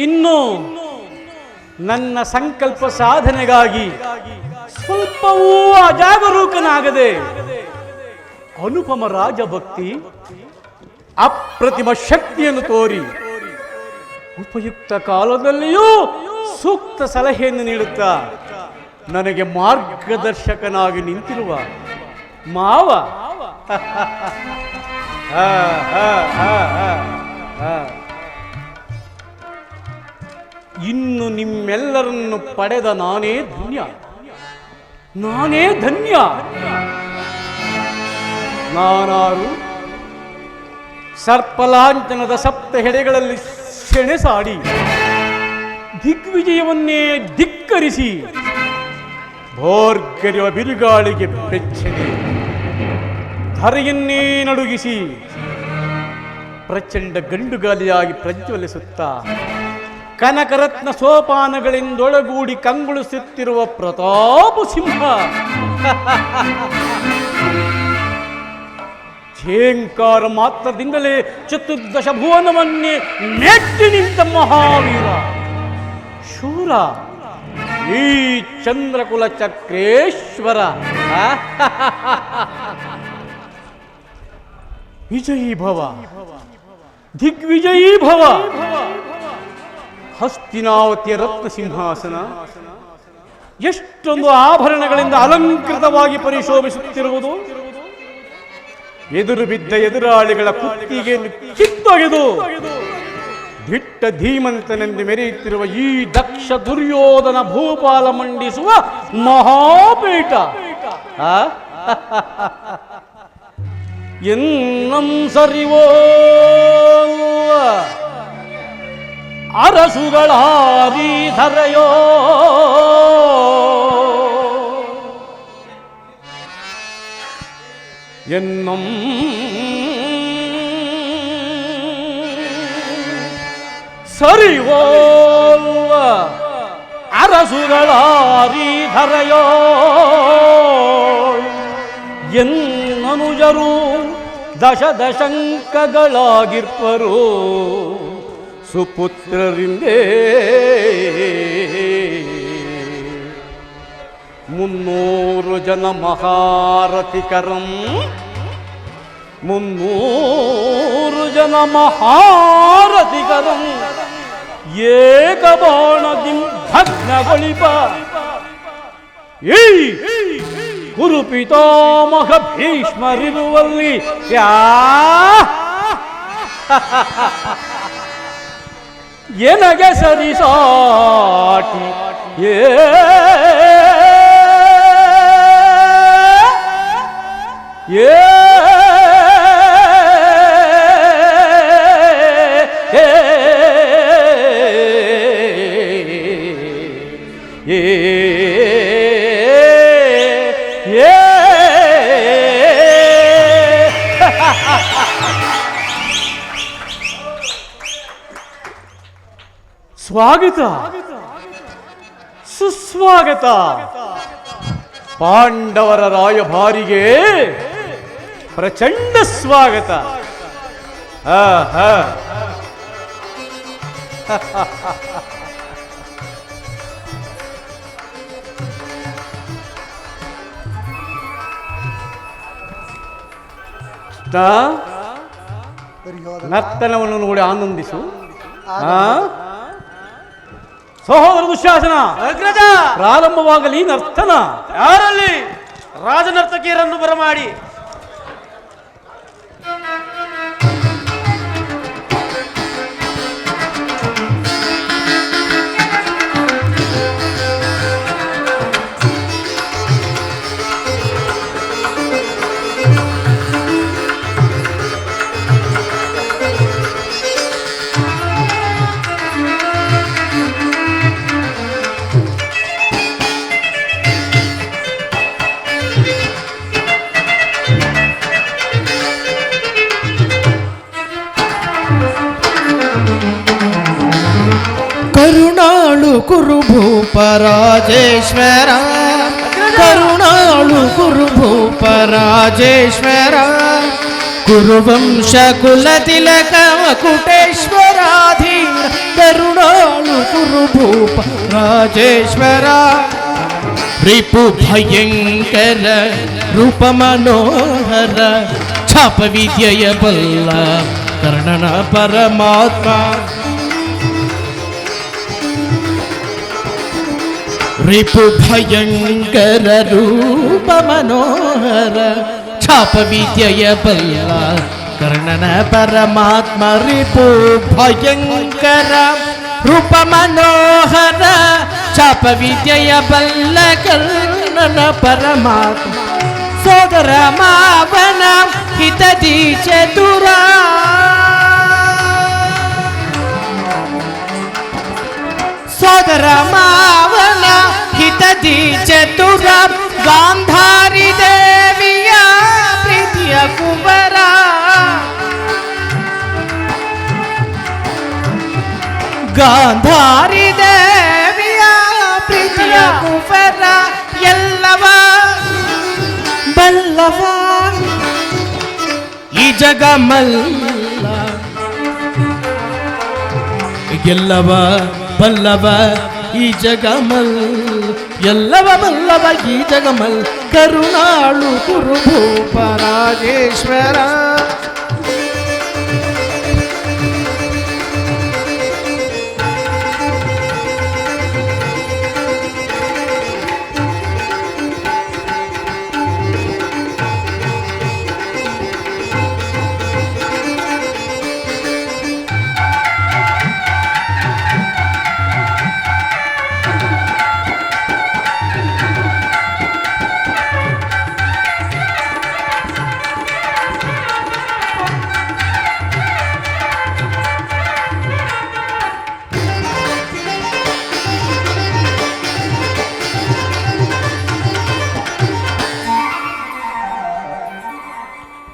ಇನ್ನು ನನ್ನ ಸಂಕಲ್ಪ ಸಾಧನೆಗಾಗಿ ಸ್ವಲ್ಪವೂ ಅಜಾಗರೂಕನಾಗದೆ ಅನುಪಮ ರಾಜಭಕ್ತಿ ಅಪ್ರತಿಮ ಶಕ್ತಿಯನ್ನು ತೋರಿ ಉಪಯುಕ್ತ ಕಾಲದಲ್ಲಿಯೂ ಸೂಕ್ತ ಸಲಹೆಯನ್ನು ನೀಡುತ್ತಾ ನನಗೆ ಮಾರ್ಗದರ್ಶಕನಾಗಿ ನಿಂತಿರುವ ಮಾವ ಇನ್ನು ನಿಮ್ಮೆಲ್ಲರನ್ನು ಪಡೆದ ನಾನೇ ಧನ್ಯ. ನಾನಾರು ಸರ್ಪಲಾಂಛನದ ಸಪ್ತ ಹೆಡೆಗಳಲ್ಲಿ ಸೆಣಸಾಡಿ ದಿಗ್ವಿಜಯವನ್ನೇ ಧಿಕ್ಕರಿಸಿ ಭೋರ್ಗರಿಯುವ ಬಿರುಗಾಳಿಗೆ ಬೆಚ್ಚನೆ ಧರೆಯನ್ನೇ ನಡುಗಿಸಿ ಪ್ರಚಂಡ ಗಂಡುಗಾಲಿಯಾಗಿ ಪ್ರಜ್ವಲಿಸುತ್ತಾ ಕನಕರತ್ನ ಸೋಪಾನಗಳಿಂದೊಳಗೂಡಿ ಕಂಗೊಳಿಸುತ್ತಿರುವ ಪ್ರತಾಪ ಸಿಂಹ ಝೇಂಕಾರ ಮಾತ್ರದಿಂದಲೇ ಚತುರ್ದಶ ಭುವನವನ್ನೇ ಮೆಟ್ಟಿ ನಿಂತ ಮಹಾವೀರ ಶೂರ ಈ ಚಂದ್ರಕುಲ ಚಕ್ರೇಶ್ವರ ವಿಜಯೀ ಭವ ದಿಗ್ವಿಜಯೀ ಭವ. ಹಸ್ತಿನಾವತಿಯ ರತ್ನ ಸಿಂಹಾಸನ ಎಷ್ಟೊಂದು ಆಭರಣಗಳಿಂದ ಅಲಂಕೃತವಾಗಿ ಪರಿಶೋಭಿಸುತ್ತಿರುವುದು. ಎದುರು ಬಿದ್ದ ಎದುರಾಳಿಗಳ ಕುತ್ತಿಗೆಯನ್ನು ಕಿತ್ತೊಗೆದು ದಿಟ್ಟ ಧೀಮಂತನೆಂದು ಮೆರೆಯುತ್ತಿರುವ ಈ ದಕ್ಷ ದುರ್ಯೋಧನ ಭೂಪಾಲ ಮಂಡಿಸುವ ಮಹಾಪೀಠ ಎನ್ನಂ ಸರಿವೋ ಅರಸುಗಳಾರಿ ಧರೆಯೋ ಎನ್ನಂ ಸರಿವೋ ಅರಸುಗಳಾರಿ ಧರೆಯೋ ಎನ್ನನುಜರು ದಶ ದಶಂಕಗಳಾಗಿರ್ಪರು ಸುಪುತ್ರರಿಂದೇ 300 ಜನ ಮಹಾರಥಿಕರಂ ಮುನ್ನೂರು ಜನ ಮಹಾರಥಿಗರಂ ಏಕಬಾಣದಿಂ ಭಗ್ನಗೊಳಿಪ ಈ ಕುರು ಪಿತಾಮಹ ಭೀಷ್ಮರಿರುವಲ್ಲಿ ಎನಗೆ ಸರಿಸಾಟಿ ಸ್ವಾಗತ ಸುಸ್ವಾಗತ ಪಾಂಡವರ ರಾಯಭಾರಿಗೆ ಪ್ರಚಂಡ ಸ್ವಾಗತ. ನರ್ತನವನ್ನು ನೋಡಿ ಆನಂದಿಸು. ಸಹೋದರ ದುಶ್ಯಾಸನ, ಅಗ್ರಜ, ಪ್ರಾರಂಭವಾಗಲಿ ನರ್ತನ. ಯಾರಲ್ಲಿ ರಾಜನರ್ತಕಿಯರನ್ನು ಬರಮಾಡಿ. ಕರುಣಾಳು ಕುರುಭೂಪ ರಾಜೇಶ್ವರ, ಕರುಣಾಳು ಕುರುಭೂಪ ರಾಜೇಶ್ವರ, ಕುರುವಂಶ ಕುಲ ತಿಲಕ ಕುಟೇಶ್ವರಾಧೀನ, ಕರುಣಾಳು ಕುರುಭೂಪ ರಾಜೇಶ್ವರ, ರಿಪು ಭಯಂಕರ ರೂಪ ಮನೋಹರ, ಛಾಪ ವಿದ್ಯೆಯ ಬಲ್ಲ ಕರ್ಣನ ಪರಮಾತ್ಮ, ರಿಪು ಭಯಂಕರ ರೂಪ ಮನೋಹರ, ಛಾಪ ವಿದ್ಯೆಯ ಬಲ್ಲ ಕರ್ಣನ ಪರಮಾತ್ಮ, ರಿಪು ಭಯಂಕರ ರೂಪ ಮನೋಹರ, ಛಾಪ ವಿದ್ಯೆಯ ಬಲ್ಲ ಕರ್ಣನ ಪರಮಾತ್ಮ, ಸೋದರ ಮಾವನ ಹಿತದಿ ಚತುರ, ಸೋದರ ಮಾವನ ಹಿತದಿ ಚತುರ, ಗಾಂಧಾರಿ ದೇವಿಯ ಪ್ರೀತಿಯ ಕುವರ, ಗಾಂಧಾರಿ ದೇವಿಯ ಪ್ರೀತಿಯ ಕುವರ, ಎಲ್ಲವ ಬಲ್ಲವ ಈ ಜಗಮಲ್ಲ, ಎಲ್ಲವ ಬಲ್ಲವ ಈ ಜಗಮಲ್, ಎಲ್ಲವ ಬಲ್ಲವ ಈ ಜಗಮಲ್, ಕರುಣಾಳು ಕುರುಭೂಪ ರಾಜೇಶ್ವರ.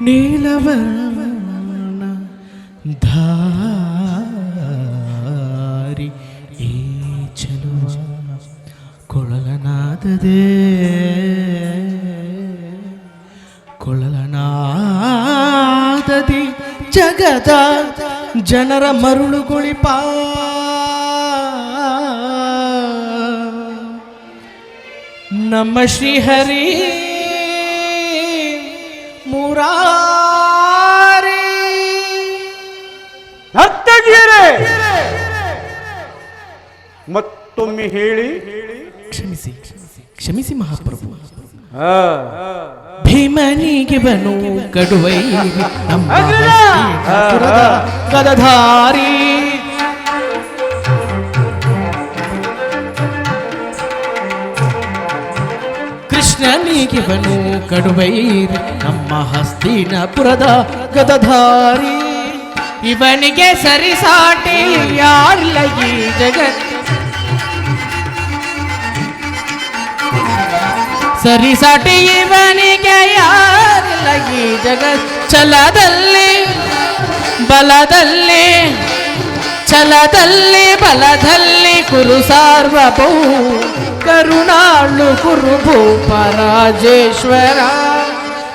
ನೀಲವರ್ಣ ಧಾರಿ ಈ ಚೆಲುವ ಕೊಳಲನಾದದೆ, ಕೊಳಲನಾದದಿ ಜಗದ ಜನರ ಮರುಳುಗೊಳಿಪ, ನಮ್ಮ ಶ್ರೀಹರಿ ಮುರಾರಿ ಮತ್ತೊಮ್ಮೆ ಹೇಳಿ. ಕ್ಷಮಿಸಿ ಕ್ಷಮಿಸಿ ಮಹಾಪ್ರಭು. ಆ, ಭೀಮನಿಗೆ ಬನು ಕಡುವೈ ನಮ್ಮ ಅಗ್ರಜ! ಹಸ್ತಿನಾಪುರದ ಗದಧಾರಿ. ಕೃಷ್ಣನಿಗೆ ಬನು ಕಡುವೈರಿ ನಮ್ಮ ಹಸ್ತಿನಾಪುರದ ಗದಧಾರಿ. ಇವನಿಗೆ ಸರಿಸಾಟಿ ಯಾರಿಲ್ಲ ಈ ಜಗತ್, ಸರಿಸಾಟಿ ಇವನಿಗೆ ಯಾರಿಲ್ಲ ಈ ಜಗತ್. ಛಲದಲ್ಲಿ ಬಲದಲ್ಲಿ, ಛಲದಲ್ಲಿ ಬಲದಲ್ಲಿ ಕುರು ಸಾರ್ವಭೌಮ ಕರುಣಾಳು ಕುರು ಭೂಪ ರಾಜೇಶ್ವರ.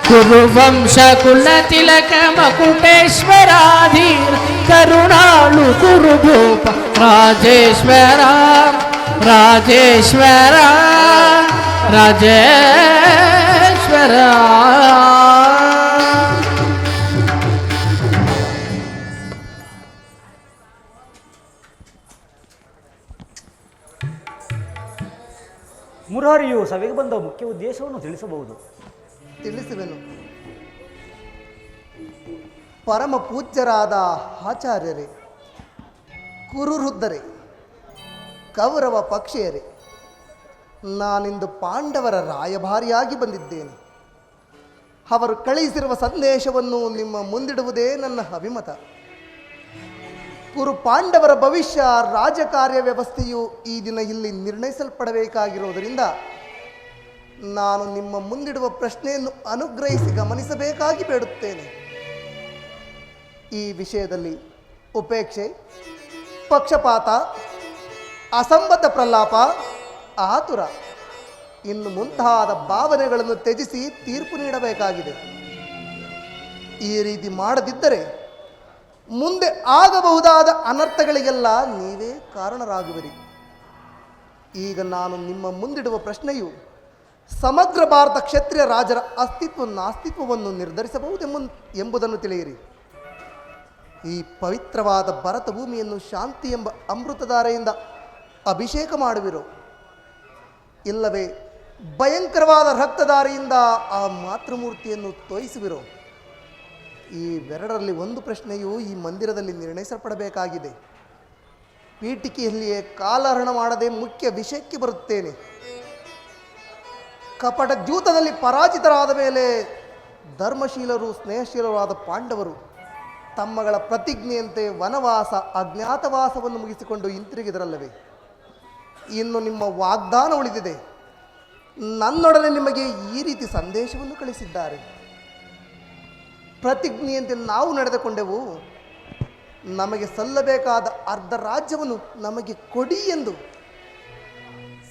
ಕುರುವಂಶ ಕುಲ ತಿಲಕ ಮಕುಟೇಶ್ವರಾಧೀರ ಕರುಣಾಳು ಕುರು ಭೂಪ ರಾಜೇಶ್ವರ. ರಾಜೇಶ್ವರ ರಾಜೇಶ್ವರ. ಮುರಾರಿಯು ಸಭೆಗೆ ಬಂದ ಮುಖ್ಯ ಉದ್ದೇಶವನ್ನು ತಿಳಿಸಬಹುದು. ತಿಳಿಸುವೆನು. ಪರಮ ಪೂಜ್ಯರಾದ ಆಚಾರ್ಯರೇ, ಕುರುವೃದ್ಧರೇ, ಕೌರವ ಪಕ್ಷಿಯರೇ, ನಾನಿಂದು ಪಾಂಡವರ ರಾಯಭಾರಿಯಾಗಿ ಬಂದಿದ್ದೇನೆ. ಅವರು ಕಳುಹಿಸಿರುವ ಸಂದೇಶವನ್ನು ನಿಮ್ಮ ಮುಂದಿಡುವುದೇ ನನ್ನ ಅಭಿಮತ. ಕುರು ಪಾಂಡವರ ಭವಿಷ್ಯ ರಾಜಕಾರ್ಯ ವ್ಯವಸ್ಥೆಯು ಈ ದಿನ ಇಲ್ಲಿ ನಿರ್ಣಯಿಸಲ್ಪಡಬೇಕಾಗಿರುವುದರಿಂದ ನಾನು ನಿಮ್ಮ ಮುಂದಿಡುವ ಪ್ರಶ್ನೆಯನ್ನು ಅನುಗ್ರಹಿಸಿ ಗಮನಿಸಬೇಕಾಗಿ ಬೇಡುತ್ತೇನೆ. ಈ ವಿಷಯದಲ್ಲಿ ಉಪೇಕ್ಷೆ, ಪಕ್ಷಪಾತ, ಅಸಂಬದ್ಧ ಪ್ರಲಾಪ, ಆತುರ ಇನ್ನು ಮುಂತಾದ ಭಾವನೆಗಳನ್ನು ತ್ಯಜಿಸಿ ತೀರ್ಪು ನೀಡಬೇಕಾಗಿದೆ. ಈ ರೀತಿ ಮಾಡದಿದ್ದರೆ ಮುಂದೆ ಆಗಬಹುದಾದ ಅನರ್ಥಗಳಿಗೆಲ್ಲ ನೀವೇ ಕಾರಣರಾಗುವಿರಿ. ಈಗ ನಾನು ನಿಮ್ಮ ಮುಂದಿಡುವ ಪ್ರಶ್ನೆಯು ಸಮಗ್ರ ಭಾರತ ಕ್ಷತ್ರಿಯ ರಾಜರ ಅಸ್ತಿತ್ವ ನಾಸ್ತಿತ್ವವನ್ನು ನಿರ್ಧರಿಸಬಹುದೆಂಬುದನ್ನು ತಿಳಿಯಿರಿ. ಈ ಪವಿತ್ರವಾದ ಭರತ ಭೂಮಿಯನ್ನು ಶಾಂತಿ ಎಂಬ ಅಮೃತಧಾರೆಯಿಂದ ಅಭಿಷೇಕ ಮಾಡುವಿರೋ, ಇಲ್ಲವೇ ಭಯಂಕರವಾದ ರಕ್ತಧಾರೆಯಿಂದ ಆ ಮಾತೃಮೂರ್ತಿಯನ್ನು ತೋಯಿಸುವಿರೋ? ಈ ಎರಡರಲ್ಲಿ ಒಂದು ಪ್ರಶ್ನೆಯು ಈ ಮಂದಿರದಲ್ಲಿ ನಿರ್ಣಯಿಸಲ್ಪಡಬೇಕಾಗಿದೆ. ಪೀಠಿಕೆಯಲ್ಲಿಯೇ ಕಾಲಹರಣ ಮಾಡದೆ ಮುಖ್ಯ ವಿಷಯಕ್ಕೆ ಬರುತ್ತೇನೆ. ಕಪಟ ದ್ಯೂತದಲ್ಲಿ ಪರಾಜಿತರಾದ ಮೇಲೆ ಧರ್ಮಶೀಲರು ಸ್ನೇಹಶೀಲರಾದ ಪಾಂಡವರು ತಮ್ಮಗಳ ಪ್ರತಿಜ್ಞೆಯಂತೆ ವನವಾಸ ಅಜ್ಞಾತವಾಸವನ್ನು ಮುಗಿಸಿಕೊಂಡು ಹಿಂತಿರುಗಿದರಲ್ಲವೇ? ಇನ್ನು ನಿಮ್ಮ ವಾಗ್ದಾನ ಉಳಿದಿದೆ. ನನ್ನೊಡನೆ ನಿಮಗೆ ಈ ರೀತಿ ಸಂದೇಶವನ್ನು ಕಳಿಸಿದ್ದಾರೆ. ಪ್ರತಿಜ್ಞೆಯಂತೆ ನಾವು ನಡೆದುಕೊಂಡೆವು. ನಮಗೆ ಸಲ್ಲಬೇಕಾದ ಅರ್ಧ ರಾಜ್ಯವನ್ನು ನಮಗೆ ಕೊಡಿ ಎಂದು.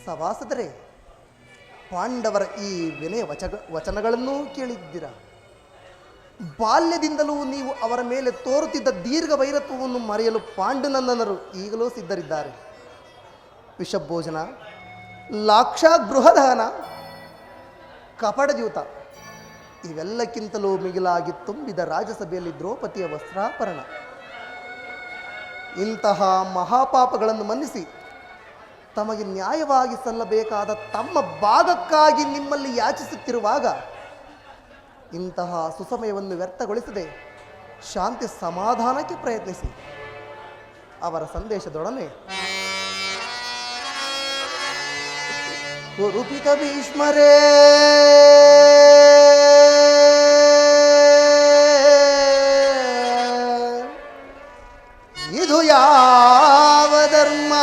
ಸಭಾಸದರೇ, ಪಾಂಡವರ ಈ ವಿನಯ ವಚನಗಳನ್ನೂ ಕೇಳಿದ್ದೀರ. ಬಾಲ್ಯದಿಂದಲೂ ನೀವು ಅವರ ಮೇಲೆ ತೋರುತ್ತಿದ್ದ ದೀರ್ಘ ವೈರತ್ವವನ್ನು ಮರೆಯಲು ಪಾಂಡುನಂದನರು ಈಗಲೂ ಸಿದ್ಧರಿದ್ದಾರೆ. ವಿಷಭೋಜನ, ಲಾಕ್ಷ ಗೃಹದಹನ, ಕಪಟದ್ಯೂತ ಇವೆಲ್ಲಕ್ಕಿಂತಲೂ ಮಿಗಿಲಾಗಿ ತುಂಬಿದ ರಾಜಸಭೆಯಲ್ಲಿ ದ್ರೌಪದಿಯ ವಸ್ತ್ರಾಪರಣ. ಇಂತಹ ಮಹಾಪಾಪಗಳನ್ನು ಮನ್ನಿಸಿ ತಮಗೆ ನ್ಯಾಯವಾಗಿ ಸಲ್ಲಬೇಕಾದ ತಮ್ಮ ಭಾಗಕ್ಕಾಗಿ ನಿಮ್ಮಲ್ಲಿ ಯಾಚಿಸುತ್ತಿರುವಾಗ ಇಂತಹ ಸುಸಮಯವನ್ನು ವ್ಯರ್ಥಗೊಳಿಸದೆ ಶಾಂತಿ ಸಮಾಧಾನಕ್ಕೆ ಪ್ರಯತ್ನಿಸಿ. ಅವರ ಸಂದೇಶದೊಡನೆ ಗುರುಪಿತ ಭೀಷ್ಮರೇ, ಇದು ಯಾವ ಧರ್ಮ?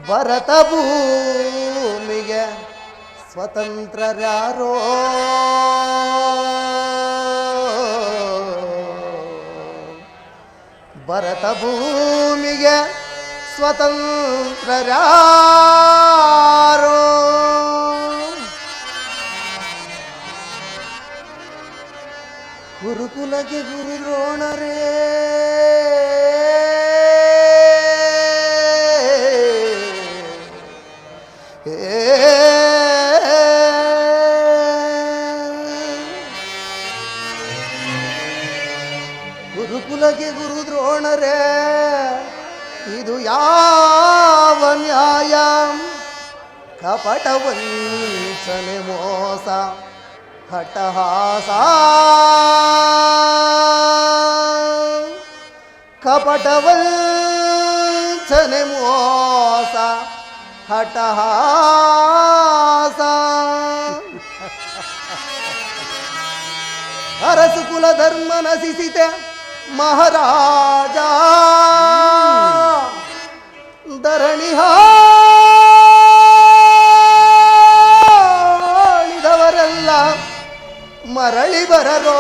ಭರತ ಭೂಮಿಗೆ ಸ್ವತಂತ್ರರ್ಯಾರೋ? ಭರತ ಭೂಮಿಗೆ ಸ್ವತಂತ್ರರ್ಯಾರೋ? ಗುರುಕುಲಕ್ಕೆ ಗುರು ದ್ರೋಣರೇ, ಗುರುಕುಲಕ್ಕೆ ಗುರು ದ್ರೋಣರೇ, ಇದು ಯಾವ ನ್ಯಾಯ? ಕಪಟ ವಂಚನೆ ಮೋಸ ಹಟಹಾಸ, ಕಪಟ ವಂಚನೆ ಮೋಸ ಹಟಹಾಸ. ಅರಸು ಕುಲ ಧರ್ಮ ನಶಿಸಿತೆ ಮಹಾರಾಜ, ಧರಣಿ ಹಾಳಿದವರೆಲ್ಲ ಮರಳಿ ಬರರೋ.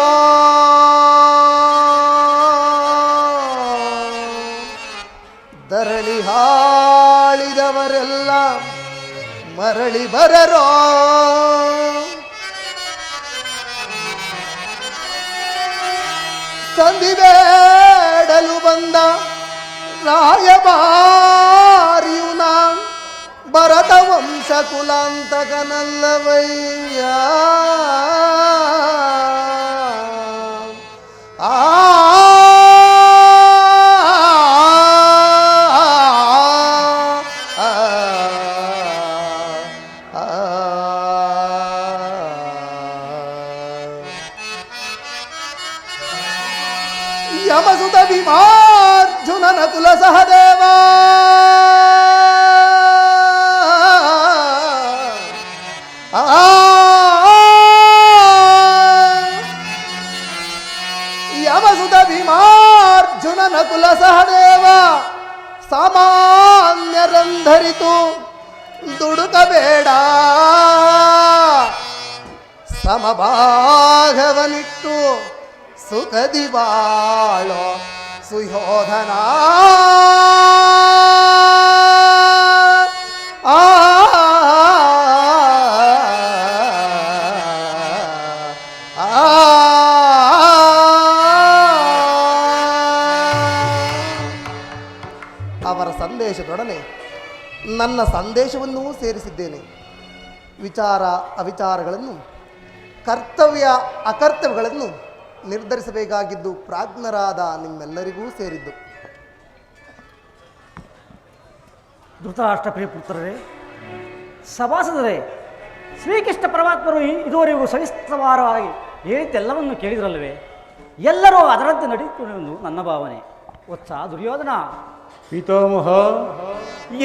ಧರಣಿ ಹಾಳಿದವರೆಲ್ಲ ಮರಳಿ ಬರರೋ. ಸಂಧಿ ಬೇಡಲು ಬಂದ ರಾಯಭಾರಿಯು ನಾ ಭರತ ವಂಶ ಕುಲಾಂತಕನಲ್ಲವಯ್ಯ. ಯಮಸುತ ಭೀಮಾರ್ಜುನನ ಕುಲ ಸಹದೇವ, ಯಮಸುತ ಭೀಮಾರ್ಜುನನ ಕುಲ ಸಹದೇವ, ಸಾಮಾನ್ಯರಂಧರಿತು ದುಡುಕಬೇಡ, ಸಮಭಾಗವನಿಟ್ಟು ಸುಖದಿ ಬಾಳೋ ಸುಯೋಧನ. ಅವರ ಸಂದೇಶದೊಡನೆ ನನ್ನ ಸಂದೇಶವನ್ನೂ ಸೇರಿಸಿದ್ದೇನೆ. ವಿಚಾರ ಅವಿಚಾರಗಳನ್ನು, ಕರ್ತವ್ಯ ಅಕರ್ತವ್ಯಗಳನ್ನು ನಿರ್ಧರಿಸಬೇಕಾಗಿದ್ದು ಪ್ರಾಜ್ಞರಾದ ನಿಮ್ಮೆಲ್ಲರಿಗೂ ಸೇರಿದ್ದು. ಧೃತರಾಷ್ಟ್ರ ಪ್ರಿಯ ಪುತ್ರರೇ, ಸಭಾಸದರೇ, ಶ್ರೀಕೃಷ್ಣ ಪರಮಾತ್ಮರು ಇದುವರೆಗೂ ಸವಿಸ್ತರವಾಗಿ ಹೇಳಿದ್ದೆಲ್ಲವನ್ನು ಕೇಳಿದ್ರಲ್ಲವೇ? ಎಲ್ಲರೂ ಅದರಂತೆ ನಡೆಯುತ್ತಿರುವುದು ನನ್ನ ಭಾವನೆ. ವತ್ಸ ದುರ್ಯೋಧನ, ಪಿತಾಮಹ,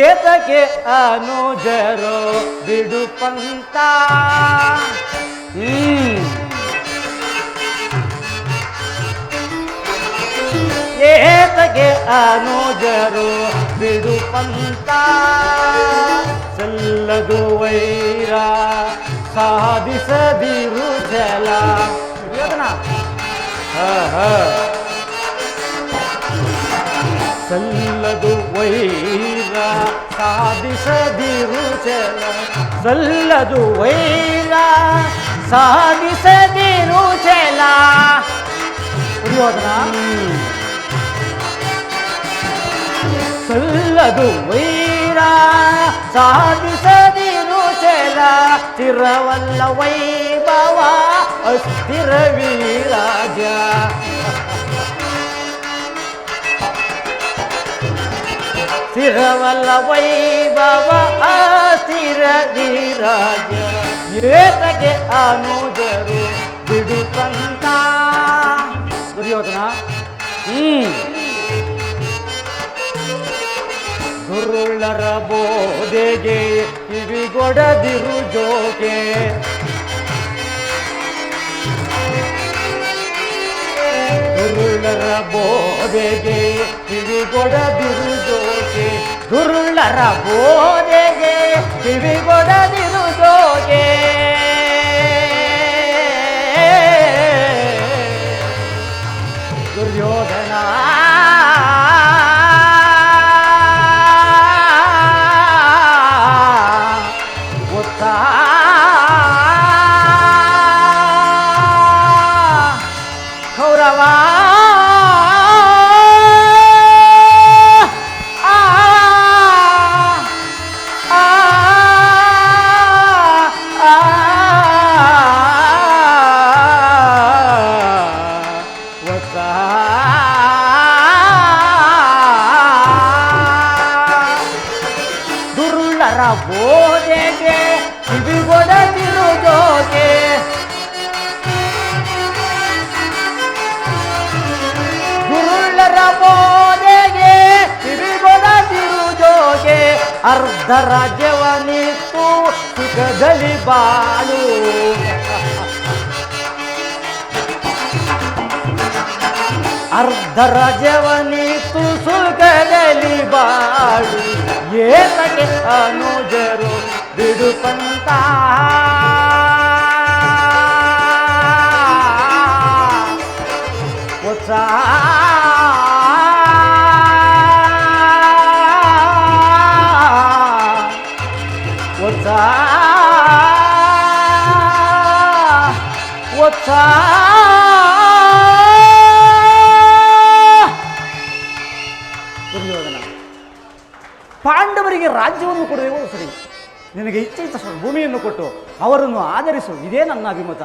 ಏತಕ್ಕೆ ಅನುಜರೋ ಬಿಡು ಪಂತ, ಏತಕ್ಕೆ ಅನುಜರು ಬಿಡು ಪಂತ, ಸಲ್ಲದು ವೈರ ಸಾಧಿಸದಿರು ಜಲ. ದುರ್ಯೋಧನ, ಸಲ್ಲದು ವೈರ ಸಾಧಿಸದಿರು ಜಲ, ಸಲ್ಲದು ವೈರ ಸಾಧಿಸದಿರು ಜಲ. ದುರ್ಯೋಧನ, ಸಲ್ಲದು ವೈರ ಸಾಧಿಸದಿರು ಜಲ, ಸ್ಥಿರವಲ್ಲ ವೈಭವ ಅಸ್ಥಿರ ವಿರಾಜ. ಸ್ಥಿರವಲ್ಲ ವೈಭವ ಅಸ್ಥಿರ ವಿರಾಜ, ಏತಕ್ಕೆ ಅನುಜರು ಬಿಡು ಪಂತ. ದುರ್ಯೋಧನ, ದುರುಳರ ಬೋಧೆಗೆ ಕಿವಿಗೊಡದಿರು ಜೋಕೆ, ದುರುಳರ ಬೋಧೆಗೆ ಕಿವಿಗೊಡದಿರು ಜೋಕೆ, ದುರುಳರ ಬೋಧೆಗೆ ಕಿವಿಗೊಡದಿರು ಜೋಕೆ. ದುರ್ಯೋಧನ, ಕೌರವ, ಬೋಧೆಗೆ ಕಿವಿಗೊಡದಿರು ಜೋಕೆ ಗುರುಳರ ಬೋಧೆಗೆ ಕಿವಿಗೊಡದಿರು ಜೋಕೆ ಅರ್ಧ ರಾಜ್ಯವನಿತ್ತು ಸುಖದಲ್ಲಿ ಬಾಳು ಅರ್ಧ ರಾಜ್ಯವನಿತ್ತು ಸುಖದಲ್ಲಿ ಬಾಳು ಏತಕ್ಕೆ ಅನುಜರು ಬಿಡುಪಂತ ಪಾಂಡವರಿಗೆ ರಾಜ್ಯವನ್ನು ಕೊಡುವುದು ಸರಿ, ನಿನಗೆ ಇಚ್ಛಿತ ಭೂಮಿಯನ್ನು ಕೊಟ್ಟು ಅವರನ್ನು ಆಧರಿಸು, ಇದೇ ನನ್ನ ಅಭಿಮತ.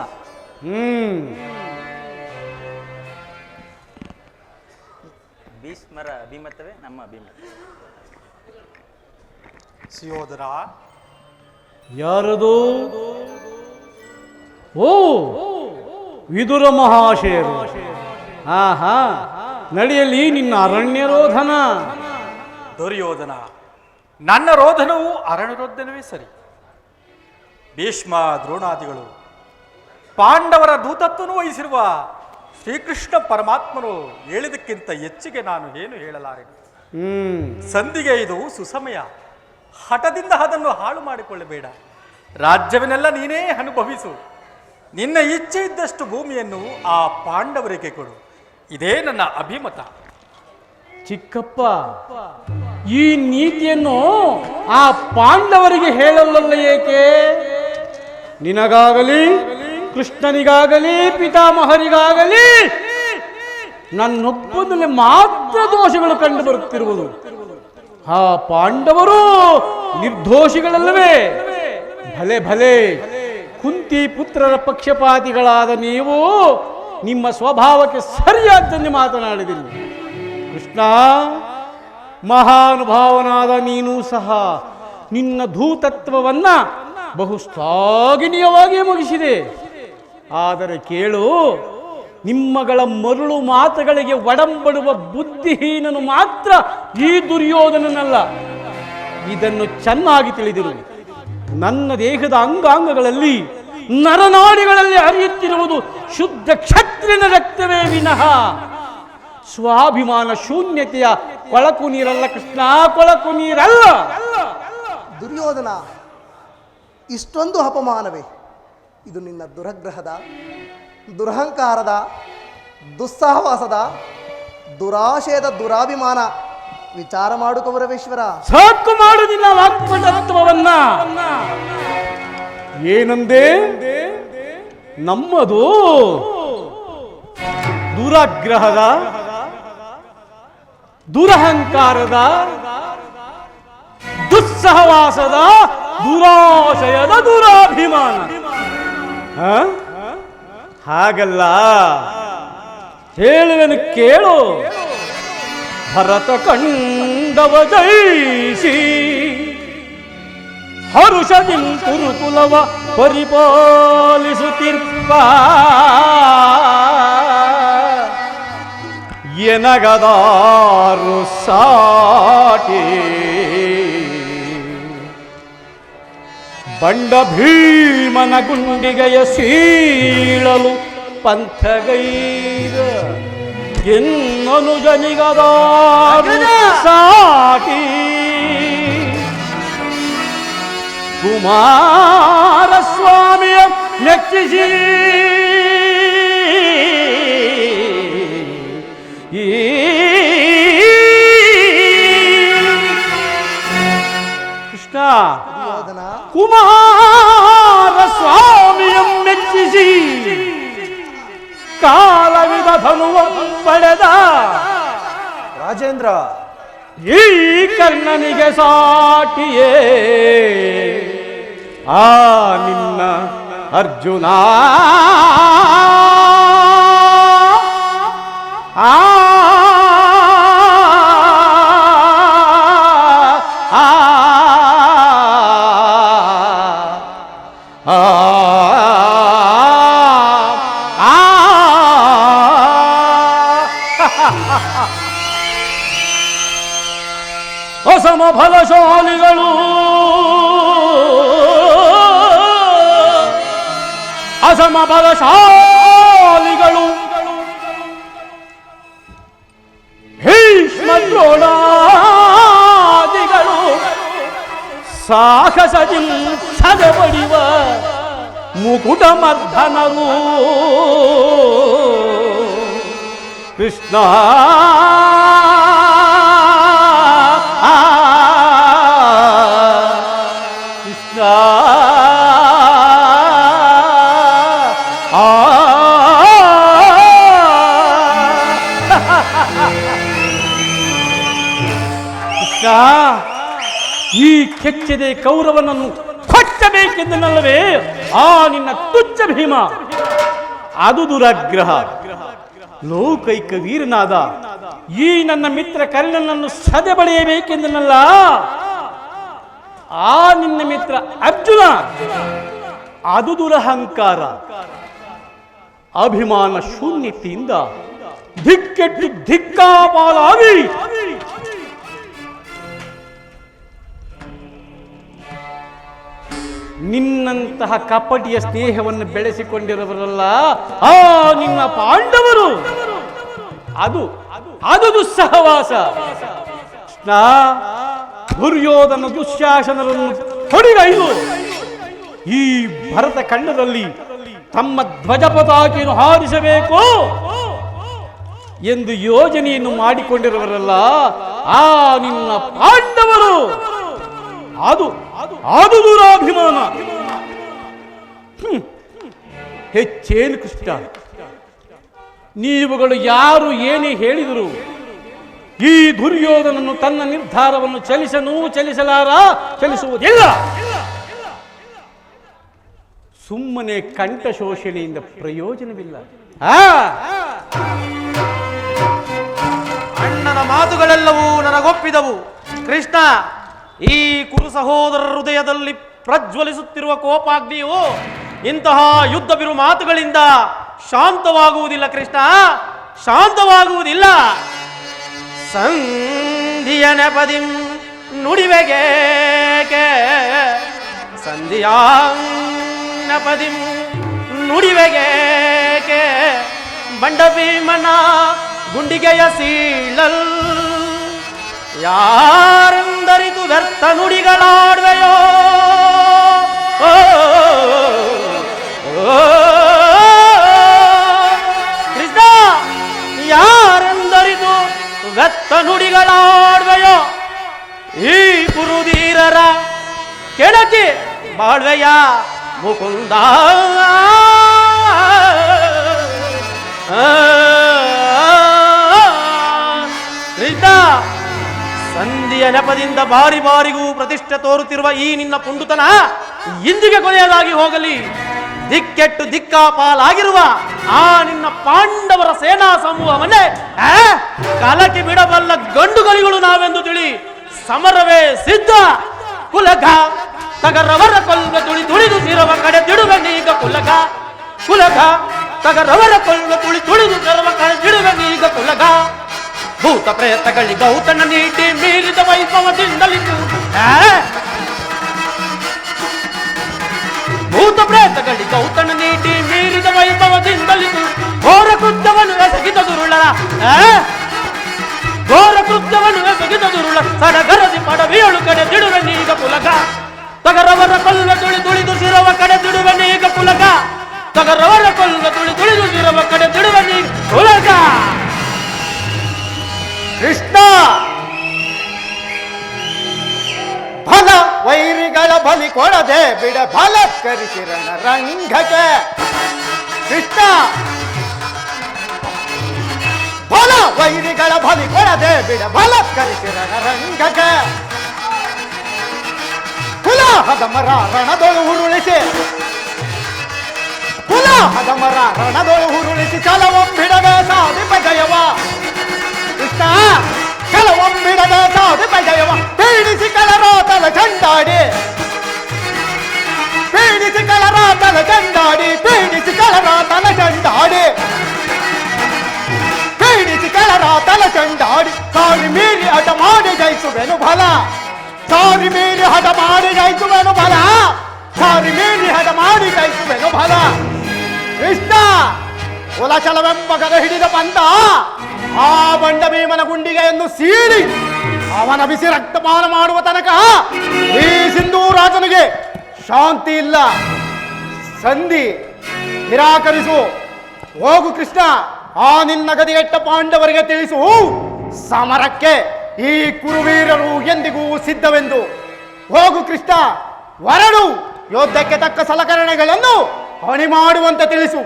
ಭೀಷ್ಮರ ಅಭಿಮತವೇ ನಮ್ಮ ಅಭಿಮತ. ಸುಯೋಧನ, ಯಾರದು? ಓ, ವಿದುರ ಮಹಾಶಯರು. ಆಹಾ, ನಡೆಯಲಿ ನಿನ್ನ ಅರಣ್ಯರೋಧನ. ದುರ್ಯೋಧನ, ನನ್ನ ರೋಧನವು ಅರಣ್ಯರೋಧನವೇ ಸರಿ. ಭೀಷ್ಮ ದ್ರೋಣಾದಿಗಳು ಪಾಂಡವರ ದೂತತ್ವವನ್ನು ವಹಿಸಿರುವ ಶ್ರೀಕೃಷ್ಣ ಪರಮಾತ್ಮನು ಹೇಳಿದಕ್ಕಿಂತ ಹೆಚ್ಚಿಗೆ ನಾನು ಏನು ಹೇಳಲಾರೆ. ಸಂಧಿಗೆ ಇದು ಸುಸಮಯ. ಹಠದಿಂದ ಅದನ್ನು ಹಾಳು ಮಾಡಿಕೊಳ್ಳಬೇಡ. ರಾಜ್ಯವನ್ನೆಲ್ಲ ನೀನೇ ಅನುಭವಿಸು. ನಿನ್ನ ಇಚ್ಛೆ ಇದ್ದಷ್ಟು ಭೂಮಿಯನ್ನು ಆ ಪಾಂಡವರಿಗೆ ಕೊಡು. ಇದೇ ನನ್ನ ಅಭಿಮತ. ಚಿಕ್ಕಪ್ಪ, ಈ ನೀತಿಯನ್ನು ಆ ಪಾಂಡವರಿಗೆ ಹೇಳಲಲ್ಲ ಏಕೆ? ನಿನಗಾಗಲಿ, ಕೃಷ್ಣನಿಗಾಗಲಿ, ಪಿತಾಮಹರಿಗಾಗಲಿ ನನ್ನೊಬ್ಬನಲ್ಲಿ ಮಾತ್ರ ದೋಷಗಳು ಕಂಡು ಬರುತ್ತಿರುವುದು. ಆ ಪಾಂಡವರು ನಿರ್ದೋಷಿಗಳಲ್ಲವೇ? ಭಲೆ ಭಲೆ, ಕುಂತಿ ಪುತ್ರರ ಪಕ್ಷಪಾತಿಗಳಾದ ನೀವು ನಿಮ್ಮ ಸ್ವಭಾವಕ್ಕೆ ಸರಿಯಾದಂತೆ ಮಾತನಾಡಿದಿರಿ. ಕೃಷ್ಣ, ಮಹಾನುಭಾವನಾದ ನೀನು ಸಹ ನಿನ್ನ ಧೂತತ್ವವನ್ನ ಬಹು ಶ್ಲಾಘನೀಯವಾಗಿ ಮುಗಿಸಿದೆ. ಆದರೆ ಕೇಳು, ನಿಮ್ಮಗಳ ಮರುಳು ಮಾತುಗಳಿಗೆ ಒಡಂಬಡುವ ಬುದ್ಧಿಹೀನನು ಮಾತ್ರ ಈ ದುರ್ಯೋಧನನಲ್ಲ. ಇದನ್ನು ಚೆನ್ನಾಗಿ ತಿಳಿದಿರು. ನನ್ನ ದೇಹದ ಅಂಗಾಂಗಗಳಲ್ಲಿ, ನರನಾಡಿಗಳಲ್ಲಿ ಹರಿಯುತ್ತಿರುವುದು ಶುದ್ಧ ಕ್ಷತ್ರಿಯನ ರಕ್ತವೇ ವಿನಃ ಸ್ವಾಭಿಮಾನ ಶೂನ್ಯತೆಯ ಕೊಳಕು ನೀರಲ್ಲ. ಕೃಷ್ಣ, ಕೊಳಕು ನೀರಲ್ಲ. ದುರ್ಯೋಧನ, ಇಷ್ಟೊಂದು ಅಪಮಾನವೇ? ಇದು ನಿನ್ನ ದುರಗ್ರಹದ, ದುರಹಂಕಾರದ, ದುಸ್ಸಾಹವಾಸದ, ದುರಾಶಯದ ದುರಾಭಿಮಾನ. ವಿಚಾರ ಮಾಡು ಕೌರವೇಶ್ವರ. ಸಾಕು ಮಾಡು ನಿನ್ನ ವಾಕ್ಪಟತ್ವವನ್ನ. ಏನಂದೆ? ನಮ್ಮದು ದುರಾಗ್ರಹದ, ದುರಹಂಕಾರದ, ದುಸ್ಸಹವಾಸದ, ದುರಾಶಯದ ದುರಾಭಿಮಾನ. ಹಾಗಲ್ಲ, ಹೇಳುವೆನು ಕೇಳು. ಭರತ ಕಂಡವ ಜಯಿಸಿ ಹರುಷದಿ ಕುರುಕುಲವ ಪರಿಪಾಲಿಸುತ್ತಿರ್ಪ ಎನಗದಾರು ಸಾಟಿ ಬಂಡ ಭೀಮನ ಗುಂಡಿಗೆಯ ಸೀಳಲು ಪಂಥಗೈರ ಎನ್ನನುಜನಿಗದಾರು ಸಾಟಿ ಕುಮಾರಸ್ವಾಮಿಯ ಮೆಚ್ಚಿಸಿ ಕೃಷ್ಣ, ಕುಮಾರಸ್ವಾಮಿಯ ಮೆಚ್ಚಿಸಿ ಕಾಲವಿದ ಧನುವ ಪಡೆದ ರಾಜೇಂದ್ರ, ಈ ಕರ್ಣನಿಗೆ ಸಾಟಿಯೇ ಆ ನಿನ್ನ ಅರ್ಜುನ. ಆ ಅಸಮ ಫಲಶಾಲಿಗಳು ಅಸಮ ಫಲಶಾಲಿಗಳು ಭೀಷ್ಮ ದ್ರೋಣಾದಿಗಳು ಸಾಹಸದಿ ಸದಬಡಿವ ಮುಕುಟ ಮರ್ಧನರು ಕೃಷ್ಣ ಕೃಷ್ಣ ಕೃಷ್ಣ ಈ ಕೆಚ್ಚದೆ ಕೌರವನನ್ನು ಕೊಚ್ಚಬೇಕೆಂದನಲ್ಲವೇ ಆ ನಿನ್ನ ತುಚ್ಛ ಭೀಮ ಅದು ದುರಾಗ್ರಹ. ಲೋಕೈಕ ವೀರನಾದ ಈ ನನ್ನ ಮಿತ್ರ ಕರ್ಣನನ್ನು ಸದೆ ಬಳೆಯಬೇಕೆಂದನಲ್ಲ ಆ ನಿನ್ನ ಮಿತ್ರ ಅರ್ಜುನ ಅದು ದುರಹಂಕಾರ. ಅಭಿಮಾನ ಶೂನ್ಯತೆಯಿಂದ ಧಿಕ್ಕೆಟ್ಟು ಧಿಕ್ಕಾಪಾಲಾಗಿ ನಿನ್ನಂತಹ ಕಪಟಿಯ ಸ್ನೇಹವನ್ನು ಬೆಳೆಸಿಕೊಂಡಿರುವರಲ್ಲ ಆ ನಿನ್ನ ಪಾಂಡವರು ಅದು ಅದು ದುಸ್ಸಹವಾಸ. ದುರ್ಯೋಧನ ದುಶ್ಯಾಸನರನ್ನು ಹೊಡಿಗೈದು ಈ ಭರತ ಖಂಡದಲ್ಲಿ ತಮ್ಮ ಧ್ವಜ ಪತಾಕೆಯನ್ನು ಹಾರಿಸಬೇಕು ಎಂದು ಯೋಜನೆಯನ್ನು ಮಾಡಿಕೊಂಡಿರುವರಲ್ಲ ಆ ನಿನ್ನ ಪಾಂಡವರು ಅದು ಅದು ದುರಾಭಿಮಾನ. ಹೆಚ್ಚೇನು ಕೃಷ್ಣ, ನೀವುಗಳು ಯಾರು ಏನೇ ಹೇಳಿದರು ಈ ದುರ್ಯೋಧನನ್ನು ತನ್ನ ನಿರ್ಧಾರವನ್ನು ಚಲಿಸುವುದಿಲ್ಲ. ಸುಮ್ಮನೆ ಕಂಠ ಶೋಷಣೆಯಿಂದ ಪ್ರಯೋಜನವಿಲ್ಲ. ಅಣ್ಣನ ಮಾತುಗಳೆಲ್ಲವೂ ನನಗೊಪ್ಪಿದವು. ಕೃಷ್ಣ, ಈ ಕುರು ಸಹೋದರರ ಹೃದಯದಲ್ಲಿ ಪ್ರಜ್ವಲಿಸುತ್ತಿರುವ ಕೋಪಾಗ್ನಿಯು ಇಂತಹ ಯುದ್ಧ ಬಿರು ಮಾತುಗಳಿಂದ ಶಾಂತವಾಗುವುದಿಲ್ಲ. ಕೃಷ್ಣ, ಶಾಂತವಾಗುವುದಿಲ್ಲ. ಸಂಧಿಯ ನೆಪದಿಂ ನುಡಿವೆಗೆ ಸಂಧಿಯಾ ನೆಪದಿಂ ನುಡಿವೆಗೆ ಬಂಡ ಭೀಮನ ಗುಂಡಿಗೆಯ ಸೀಳಲ್ ಯಾರೆಂದರಿತು ವ್ಯರ್ಥ ನುಡಿಗಳಾಡ್ವೆಯೋ ಕೃಷ್ಣ, ಯಾರೆಂದರಿತು ವ್ಯರ್ಥ ನುಡಿಗಳಾಡ್ವೆಯೋ ಈ ಕುರುಧೀರರ ಕೆಣಕಿ ಬಾಳ್ವೆಯ ಮುಕುಂದ. ಕೃಷ್ಣ, ಸಂಧಿಯ ನೆಪದಿಂದ ಬಾರಿ ಬಾರಿಗೂ ಪ್ರತಿಷ್ಠೆ ತೋರುತ್ತಿರುವ ಈ ನಿನ್ನ ಪುಂಡುತನ ಇಂದಿಗೆ ಕೊನೆಯದಾಗಿ ಹೋಗಲಿ. ದಿಕ್ಕೆಟ್ಟು ದಿಕ್ಕಾಪಾಲಾಗಿರುವ ಆ ನಿನ್ನ ಪಾಂಡವರ ಸೇನಾ ಸಮೂಹವನ್ನೇ ಕಲಕಿ ಬಿಡಬಲ್ಲ ಗಂಡುಗಲಿಗಳು ನಾವೆಂದು ತಿಳಿ. ಸಮರವೇ ಸಿದ್ಧ. ಕುಲಗ ತಗರವರ ಕೊಲ್ವೆ ತುಳಿ ತುಳಿದು ಸಿರವ ಕಡೆ ತಿಡುವನೀಗ ಕುಲಗ. ಕುಲಗ ತಗರವರ ಕೊಲ್ವೆ ತುಳಿ ತುಳಿದು ಸಿರವ ಕಡೆ ತಿಡುವನೀಗ ಕುಲಗ. ಭೂತ ಪ್ರೇತಗಳಿಗೆ ಗೌತನ ನೀಡಿ ಮೀರಿದ ವೈಭವದಿಂದಲಿತು. ಭೂತ ಪ್ರೇತಗಳಿಗೆ ಗೌತನ ನೀಡಿ ಮೀರಿದ ವೈಭವದಿಂದಲಿತು. ಘೋರ ಕೃತ್ಯವನ್ನು ಎಸಗಿದ ದುರುಳರ ಘೋರ ಕೃತ್ಯವನ್ನು ಎಸಗಿದ ದುರುಳ ಸಡಗರದಿ ಪಡವಿಯಳು ಕಡೆ ತಿಡುವನೀಗ ಕುಲಗ. ತಗರವರ ಕೊಲ್ವೆ ತುಳಿ ತುಳಿದು ಸಿರವ ಕಡೆ ತಿಡುವನೀಗ ಕುಲಗ. ತಗರವರ ಕೊಲ್ವೆ ತುಳಿ ತುಳಿದು ಸಿರವ ಕಡೆ ತಿಡುವನೀಗ ಕುಲಗ. ಕೃಷ್ಣ, ಫಲ ವೈರಿಗಳ ಬಲಿ ಕೊಡದೆ ಬಿಡ ಫಲತ್ಕರಿಸಿರಣ ರಂಗಕ್ಕೆ. ಕೃಷ್ಣ, ಫಲ ವೈರಿಗಳ ಬಲಿ ಕೊಡದೆ ಬಿಡ ಫಲತ್ಕರಿಸಿರಣ ರಂಗಕ್ಕೆ. ಕುಲಾಹದ ಮರ ರಣದೊಳು ಉರುಳಿಸಿ ಕುಲಾಹದ ಮರ ರಣದೊಳು ಉರುಳಿಸಿ ಛಲವೊಂಬಿಡದೆ ಸಾಧಿಪ ಜಯವ. ಕೃಷ್ಣ, ಕೆಲವೊಂಬಿಡದೆ ಸಾಧಿಪ ಜಯವ. ಪೀಡಿಸಿ ಕಲರಾತಲ ಚಂಡಾಡಿ ಪೀಡಿಸಿ ಕಲರಾತಲ ಚಂಡಾಡಿ ಪೀಡಿಸಿ ಕಲರಾತಲ ಚಂಡಾಡಿ ಪೀಡಿಸಿ ಕಲರಾತಲ ಚಂಡಾಡಿ ಸಾರಿ ಮೀರಿ ಅಟ ಮಾಡಿ ಜಯಿಸಿ ಜಯಿಸುವೆನು ಬಲ ಸಾರಿ ಮೀರಿ ಹಠ ಮಾಡಿ ಜಯಿಸುವೆನು ಬಲ ಸಾರಿ ಮೀರಿ ಹಠ ಮಾಡಿ ಜಯಿಸುವೆನು ಬಲ ಕೃಷ್ಣ ಕುಲಚಲವೆಂಬ ಗದ ಹಿಡಿದ ಬಂದ ಆ ಬಂಡ ಭೀಮನ ಗುಂಡಿಗೆಯನ್ನು ಸೀಳಿ ಅವನ ಬಿಸಿ ರಕ್ತಪಾನ ಮಾಡುವ ತನಕ ಈ ಸಿಂಧೂ ರಾಜನಿಗೆ ಶಾಂತಿ ಇಲ್ಲ. ಸಂಧಿ ನಿರಾಕರಿಸು. ಹೋಗು ಕೃಷ್ಣ, ಆ ನಿನ್ನ ಗದಿಗೆಟ್ಟ ಪಾಂಡವರಿಗೆ ತಿಳಿಸು, ಸಮರಕ್ಕೆ ಈ ಕುರುವೀರರು ಎಂದಿಗೂ ಸಿದ್ಧವೆಂದು. ಹೋಗು ಕೃಷ್ಣ, ಹೊರಡು. ಯುದ್ಧಕ್ಕೆ ತಕ್ಕ ಸಲಕರಣೆಗಳನ್ನು ಹಣಿ ಮಾಡುವಂತೆ ತಿಳಿಸು.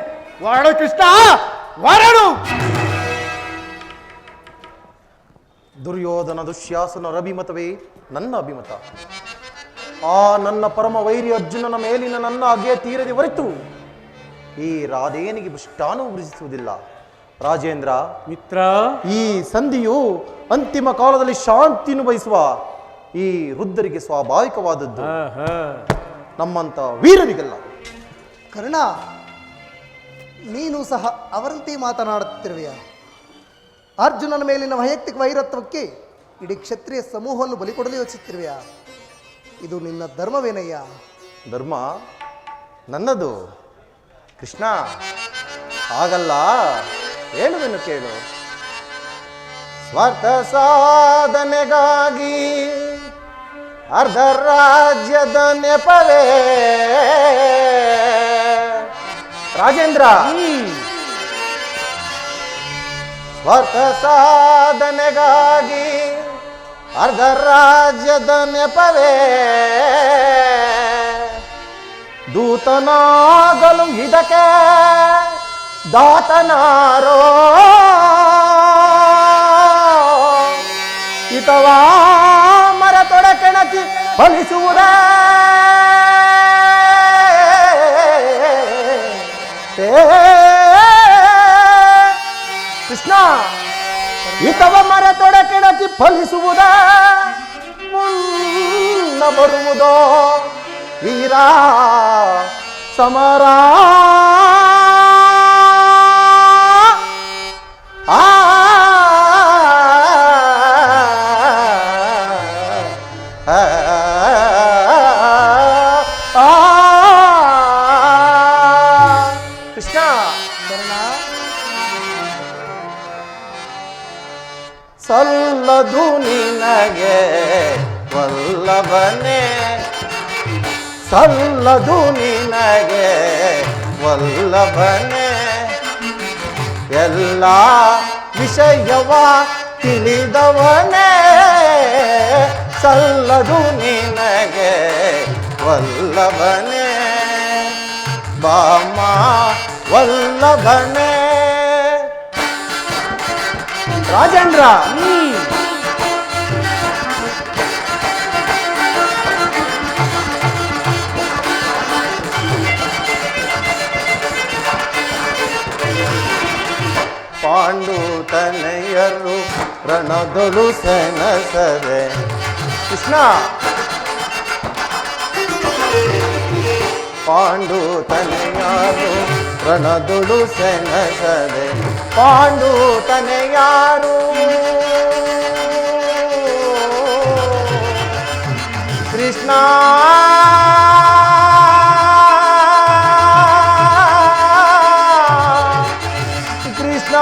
ಹೊರಡು ಕೃಷ್ಣ, ಹೊರಡು. ದುರ್ಯೋಧನ ದುಶ್ಯಾಸನ ಅಭಿಮತವೇ ನನ್ನ ಅಭಿಮತ. ಆ ನನ್ನ ಪರಮ ವೈರಿ ಅರ್ಜುನನ ಮೇಲಿನ ನನ್ನ ಅಗೆಯ ತೀರದೆ ಹೊರತು ಈ ರಾಧೇನಿಗೆ ಪೃಷ್ಠಾನುಭವಿಸುವುದಿಲ್ಲ. ರಾಜೇಂದ್ರ ಮಿತ್ರ, ಈ ಸಂಧಿಯು ಅಂತಿಮ ಕಾಲದಲ್ಲಿ ಶಾಂತಿಯನ್ನು ಬಯಸುವ ಈ ವೃದ್ಧರಿಗೆ ಸ್ವಾಭಾವಿಕವಾದದ್ದು, ನಮ್ಮಂತ ವೀರರಿಗಲ್ಲ. ಕರ್ಣ, ನೀನು ಸಹ ಅವರಂತೆ ಮಾತನಾಡುತ್ತಿರುವೆಯ? ಅರ್ಜುನನ ಮೇಲಿನ ವೈಯಕ್ತಿಕ ವೈರತ್ವಕ್ಕೆ ಇಡೀ ಕ್ಷತ್ರಿಯ ಸಮೂಹವನ್ನು ಬಲಿಕೊಡಲು ಯೋಚಿಸುತ್ತಿರುವೆಯ? ಇದು ನಿನ್ನ ಧರ್ಮವೇನಯ್ಯ? ಧರ್ಮ ನನ್ನದು ಕೃಷ್ಣ, ಹಾಗಲ್ಲ. ಹೇಳುವೆನು ಕೇಳು. ಸ್ವಾರ್ಥ ಸಾಧನೆಗಾಗಿ ಅರ್ಧ ರಾಜ್ಯದ ನೆಪವೇ ರಾಜೇಂದ್ರ. ಸ್ವಾರ್ಥ ಸಾಧನೆಗಾಗಿ ಅರ್ಧ ರಾಜ್ಯದ ನೆಪವೇ ದೂತನಾಗಲು ಇದಕ್ಕೆ ದಾತನಾರೋ ಹಿತವಾ ಮರ ತೊಡಕೆಣಕಿ ಫಲಿಸುವುದೇ ಕೃಷ್ಣ. ಹಿತವ ಮರ ತೊಡಕೆಣಕಿ ಫಲಿಸುವುದ ಮುನ್ನ ಬರುವುದೋ ವೀರ ಸಮರ. ಕೃಷ್ಣ, ಸಲ್ಲದು ನಿನಗೆ ವಲ್ಲಭನೇ, ಸಲ್ಲದು ನಿನಗೆ ವಲ್ಲಭನೇ, ಎಲ್ಲ ವಿಷಯವ ತಿಳಿದವನೇ, ಸಲ್ಲದು ನಿನಗೆ ವಲ್ಲಭನೇ, ಬಾಮ ವಲ್ಲಭನೇ. ರಾಜೇಂದ್ರ, ಪಾಂಡು ತನಯರು ರಣದೊಳು ಸೆಣಸದೆ. ಕೃಷ್ಣ, ಪಾಂಡು ತನಯಾರು ರಣದೊಳು ಸೆಣಸದೆ, ಪಾಂಡು ತನಯಾರು ಕೃಷ್ಣ. ಕೃಷ್ಣ,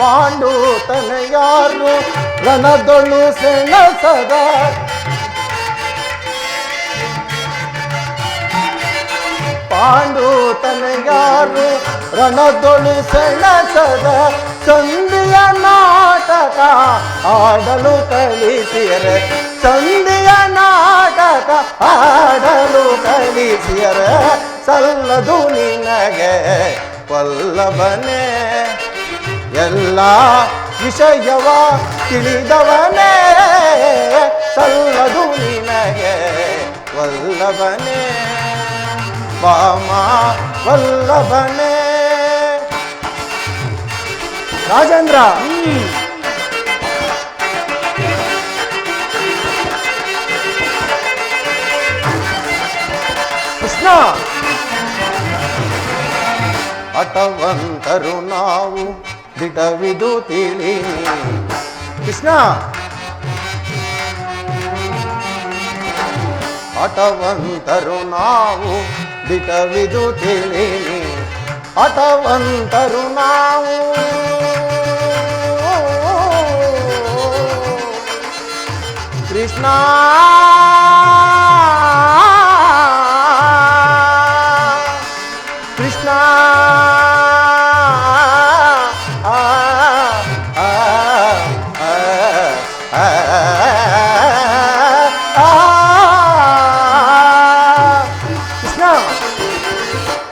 ಪಾಂಡು ತನಯಾರು ರಣದೊಳು ಸೆಣಸದ, ಪಾಂಡು ತನಯಾರು ರಣದೊಳು ಸೆಣಸದ, ಸಂಧಿಯ ನಾಟಕ ಆಡಲು ಕಲಿಸಿಯರೆ, ಸಂಧಿಯ ನಾಟಕ ಆಡಲು ಕಲಿಸಿಯರೆ, ಸಲ್ಲದು ನಿನಗೆ ವಲ್ಲಭನೇ, ಎಲ್ಲ ವಿಷಯವ ತಿಳಿದವನೇ, ಸಲ್ಲದು ನಿನಗೆ ವಲ್ಲಭನೇ, ವಾಮ ವಲ್ಲಭನೇ. ರಾಜೇಂದ್ರ, ಹಠವಂತರು ನಾವು ದಿಟವಿದು ತಿಳಿ. ಕೃಷ್ಣ, ಹಠವಂತರು ನಾವು ದಿಟವಿದು ತಿಳಿ, ಹಠವಂತರು ನಾವು ಕೃಷ್ಣ. ಕೃಷ್ಣ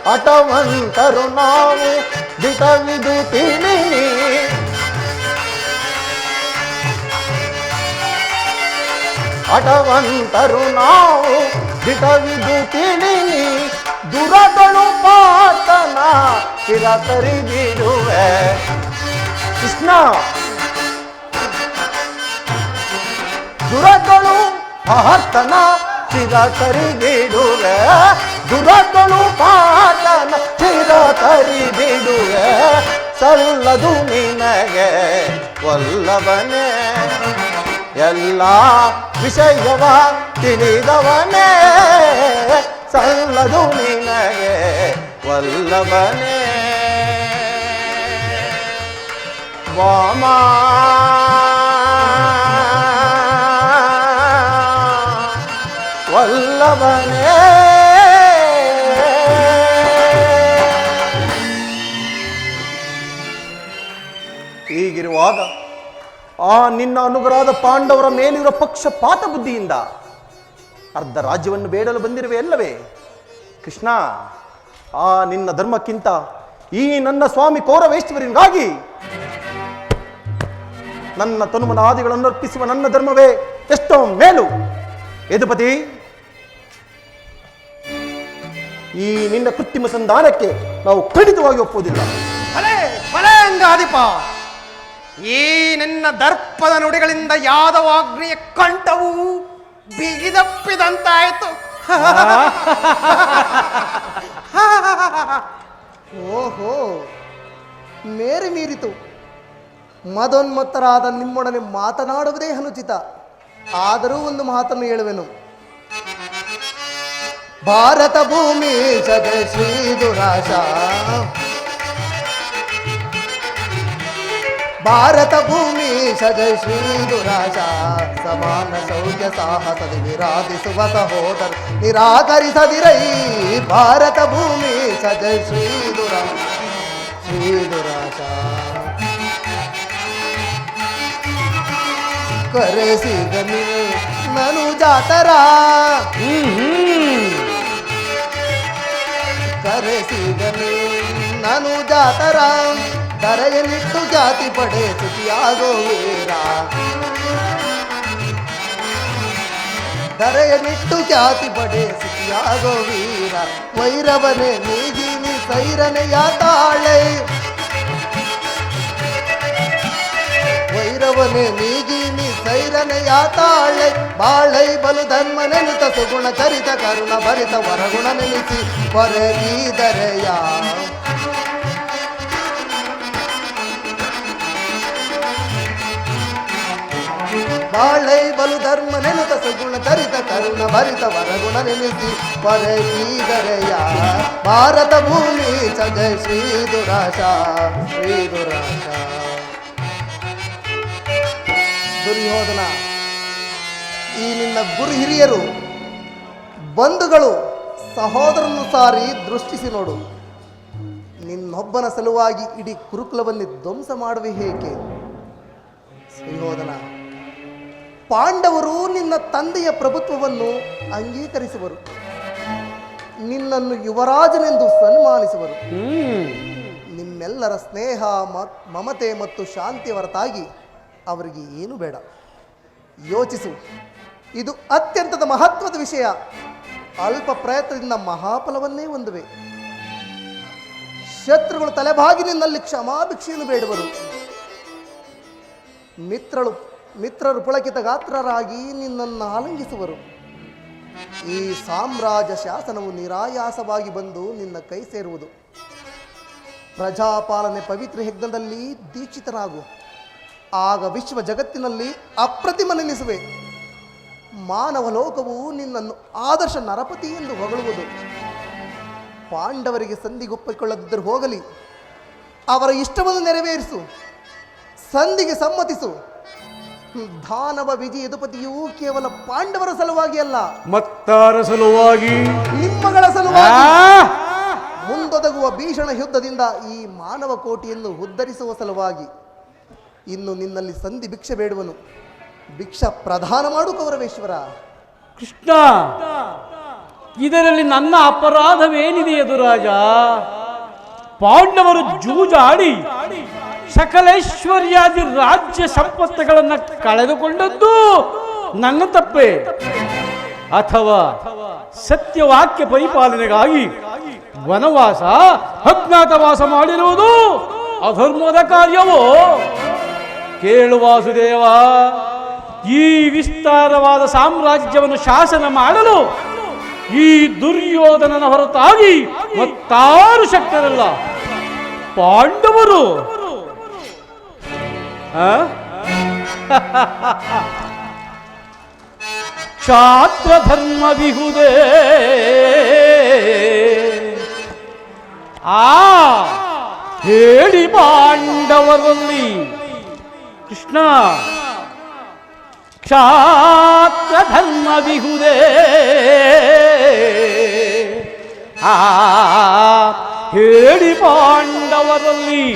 ಹಠವಂತರು ನಾವು ದಿಟವಿದು ತಿಳಿ, ಹಠವಂತರು ನಾವು ದಿಟವಿದು ತಿಳಿ, ದುರಗಳು ಪಾತನ ಚಿರತರಿದಿರುವೆ. ಕೃಷ್ಣ, ದುರಗಳು ಪಾತನ ಚಿರತರಿದಿಡುವೆ, ದುರಗಳು ಪಾತನ ಚಿರತರಿದಿಡುವೆ. ಸಲ್ಲದು ನಿನಗೆ ವಲ್ಲಭನೇ ಎಲ್ಲ ವಿಷಯವ ತಿಳಿದವನೇ, ಸಲ್ಲದು ನಿನಗೆ ವಲ್ಲಭನೇ. ವಾಮ ವಲ್ಲಭನೇ. ಹೀಗಿರುವಾಗ ಆ ನಿನ್ನ ಅನುಗ್ರಹದ ಪಾಂಡವರ ಮೇಲಿರುವ ಪಕ್ಷಪಾತ ಬುದ್ಧಿಯಿಂದ ಅರ್ಧ ರಾಜ್ಯವನ್ನು ಬೇಡಲು ಬಂದಿರುವೆ ಅಲ್ಲವೇ? ಕೃಷ್ಣ, ಆ ನಿನ್ನ ಧರ್ಮಕ್ಕಿಂತ ಈ ನನ್ನ ಸ್ವಾಮಿ ಕೌರವೇಶ್ವರಿಗಾಗಿ ನನ್ನ ತನುಮನಾದಿಗಳನ್ನು ಅರ್ಪಿಸುವ ನನ್ನ ಧರ್ಮವೇ ಎಷ್ಟೋ ಮೇಲು. ಯದುಪತಿ, ಈ ನಿನ್ನ ಕೃತ್ರಿಮ ಸಂಧಾನಕ್ಕೆ ನಾವು ಖಂಡಿತವಾಗಿ ಒಪ್ಪುವುದಿಲ್ಲ. ಭಲೆ ಅಂಗಾಧಿಪ, ಈ ನಿನ್ನ ದರ್ಪದ ನುಡಿಗಳಿಂದ ಯಾದವಾಗ್ನಿಯ ಕಂಠವು ಬಿಗಿದಪ್ಪಿದಂತಾಯಿತು. ಓಹೋ, ಮೇರೆ ಮೀರಿತು. ಮದೋನ್ಮತ್ತರಾದ ನಿಮ್ಮೊಡನೆ ಮಾತನಾಡುವುದೇ ಅನುಚಿತ. ಆದರೂ ಒಂದು ಮಾತನ್ನು ಹೇಳುವೆನು. ಭಾರತ ಭೂಮಿ ಜಗೈ ಶ್ರೀ ದುರಾಶ, ಭಾರತ ಭೂಮಿ ಸಜೈ ಶ್ರೀ ದುರಾಶ, ಸಮಾನ ಶೌರ್ಯ ಸಾಹಸದಿ ವಿರಾಧಿಸುವ ಸಹೋದರ ನಿರಾಕರಿಸದಿರೈ. ಭಾರತ ಭೂಮಿ ಸಜೈ ಶ್ರೀ ದುರಾಶ, ಶ್ರೀ ದುರಾಶ. ಕರೆಸಿದನು ನನು ಜಾತರ, ಕರೆಸಿದನು ನನು ಜಾತರ, ಧರೆಯಲಿಟ್ಟು ಜಾತಿ ಪಡೆ ಸುಖಿಯಾಗೋ ವೀರ, ಧರೆಯಲಿಟ್ಟು ಜಾತಿ ಪಡೆ ಸುಖಿಯಾಗೋ ವೀರ. ವೈರವನೆ ನೀಗಿನಿ ಸೈರನೆಯ ತಾಳೆ, ವೈರವನೆ ನೀಗಿನಿ ಸೈರನೆಯ ತಾಳೆ. ಬಾಳೈ ಬಲು ಧರ್ಮ ನೆನೆತ ಸುಗುಣ ಚರಿತ ಕರುಣ ಭರಿತ ವರಗುಣ ನೆನೆಸಿ ಹೊರಗಿದರೆಯ. ಬಾಳೈ ಬಲು ಧರ್ಮ ನೆನೆತ ಸುಗುಣ ಚರಿತ ಕರುಣ ಭರಿತ ವರಗುಣ ನೆನೆಸಿ ಹೊರಗಿದರೆಯ. ಭಾರತ ಭೂಮಿ ಸಜೈ ಶ್ರೀ ದುರಾಶ, ಶ್ರೀ ದುರಾಶ. ದುರ್ಯೋಧನ, ಈ ನಿನ್ನ ಗುರು ಹಿರಿಯರು ಬಂಧುಗಳು ಸಹೋದರನ್ನು ಸಾರಿ ದೃಷ್ಟಿಸಿ ನೋಡು. ನಿನ್ನೊಬ್ಬನ ಸಲುವಾಗಿ ಇಡೀ ಕುರುಕುಲವನ್ನು ಧ್ವಂಸ ಮಾಡುವೆ ಹೇಗೆ? ದುರ್ಯೋಧನ, ಪಾಂಡವರು ನಿನ್ನ ತಂದೆಯ ಪ್ರಭುತ್ವವನ್ನು ಅಂಗೀಕರಿಸುವರು, ನಿನ್ನನ್ನು ಯುವರಾಜನೆಂದು ಸನ್ಮಾನಿಸುವರು. ನಿಮ್ಮೆಲ್ಲರ ಸ್ನೇಹ ಮಮತೆ ಮತ್ತು ಶಾಂತಿ ಹೊರತಾಗಿ ಅವರಿಗೆ ಏನು ಬೇಡ. ಯೋಚಿಸು, ಇದು ಅತ್ಯಂತದ ಮಹತ್ವದ ವಿಷಯ. ಅಲ್ಪ ಪ್ರಯತ್ನದಿಂದ ಮಹಾಫಲವನ್ನೇ ಹೊಂದುವೆ. ಶತ್ರುಗಳು ತಲೆಬಾಗಿ ನಿನ್ನಲ್ಲಿ ಕ್ಷಮಾಭಿಕ್ಷೆಯನ್ನು ಬೇಡುವರು. ಮಿತ್ರರು ಪುಳಕಿತ ಗಾತ್ರರಾಗಿ ನಿನ್ನನ್ನು ಆಲಿಂಗಿಸುವರು. ಈ ಸಾಮ್ರಾಜ್ಯ ಶಾಸನವು ನಿರಾಯಾಸವಾಗಿ ಬಂದು ನಿನ್ನ ಕೈ ಸೇರುವುದು. ಪ್ರಜಾಪಾಲನೆ ಪವಿತ್ರ ಯಜ್ಞದಲ್ಲಿ ದೀಕ್ಷಿತನಾಗು. ಆಗ ವಿಶ್ವ ಜಗತ್ತಿನಲ್ಲಿ ಅಪ್ರತಿಮ ನೆನೆಸುವೆ. ಮಾನವ ಲೋಕವು ನಿನ್ನನ್ನು ಆದರ್ಶ ನರಪತಿ ಎಂದು ಹೊಗಳುವುದು. ಪಾಂಡವರಿಗೆ ಸಂಧಿಗೊಪ್ಪಿಕೊಳ್ಳದಿದ್ದರೂ ಹೋಗಲಿ, ಅವರ ಇಷ್ಟವನ್ನು ನೆರವೇರಿಸು, ಸಂಧಿಗೆ ಸಮ್ಮತಿಸು. ದಾನವ ವಿಜಯ ಯದುಪತಿಯು ಕೇವಲ ಪಾಂಡವರ ಸಲುವಾಗಿ ಅಲ್ಲ, ಮತ್ತಾರ ಸಲುವಾಗಿ, ನಿಮ್ಮಗಳ ಸಲುವಾಗಿ, ಮುಂದೊದಗುವ ಭೀಷಣ ಯುದ್ಧದಿಂದ ಈ ಮಾನವ ಕೋಟಿಯನ್ನು ಉದ್ಧರಿಸುವ ಸಲುವಾಗಿ. ಇನ್ನು ನಿನ್ನಲ್ಲಿ ಸಂಧಿ ಭಿಕ್ಷೆ ಬೇಡುವನು, ಭಿಕ್ಷಾ ಪ್ರದಾನ ಮಾಡು ಕೌರವೇಶ್ವರ. ಕೃಷ್ಣ, ಇದರಲ್ಲಿ ನನ್ನ ಅಪರಾಧವೇನಿದೆ ಯದುರಾಜ? ಪಾಂಡವರು ಜೂಜಾಡಿ ಸಕಲೇಶ್ವರ್ಯಾದಿ ರಾಜ್ಯ ಸಂಪತ್ತುಗಳನ್ನು ಕಳೆದುಕೊಂಡದ್ದು ನನ್ನ ತಪ್ಪೇ? ಅಥವಾ ಸತ್ಯವಾಕ್ಯ ಪರಿಪಾಲನೆಗಾಗಿ ವನವಾಸ ಅಜ್ಞಾತವಾಸ ಮಾಡಿರುವುದು ಅಧರ್ಮದ ಕಾರ್ಯವೋ? ಕೇಳು ವಾಸುದೇವ, ಈ ವಿಸ್ತಾರವಾದ ಸಾಮ್ರಾಜ್ಯವನ್ನು ಶಾಸನ ಮಾಡಲು ಈ ದುರ್ಯೋಧನನ ಹೊರತಾಗಿ ಮತ್ತಾರು ಶಕ್ತರಲ್ಲ, ಪಾಂಡವರು. ಕ್ಷಾತ್ರ ಧರ್ಮ ವಿಹುದೇ ಹೇಳಿ ಪಾಂಡವರಲ್ಲಿ. ಕೃಷ್ಣ, ಕ್ಷಾತ್ರ ಧರ್ಮ ವಿಹುದೇ ಹೇಳಿ ಪಾಂಡವರಲ್ಲಿ.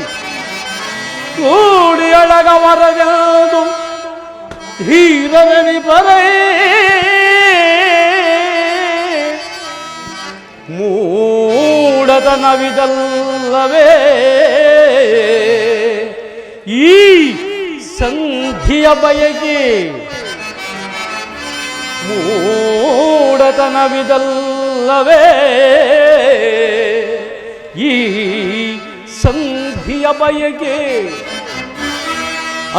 ಕೂಡಿ ಅಳಗವರಗೆಂದು ಧೀರರನಿ ಪರೇ ಮೂಢತನವಿದಲ್ಲವೇ ಈ ಸಂಧಿಯ ಬಯಕೆ? ಮೂಢತನವಿದಲ್ಲವೇ ಈ ಸಂಧಿಯ ಬಯಕೆ?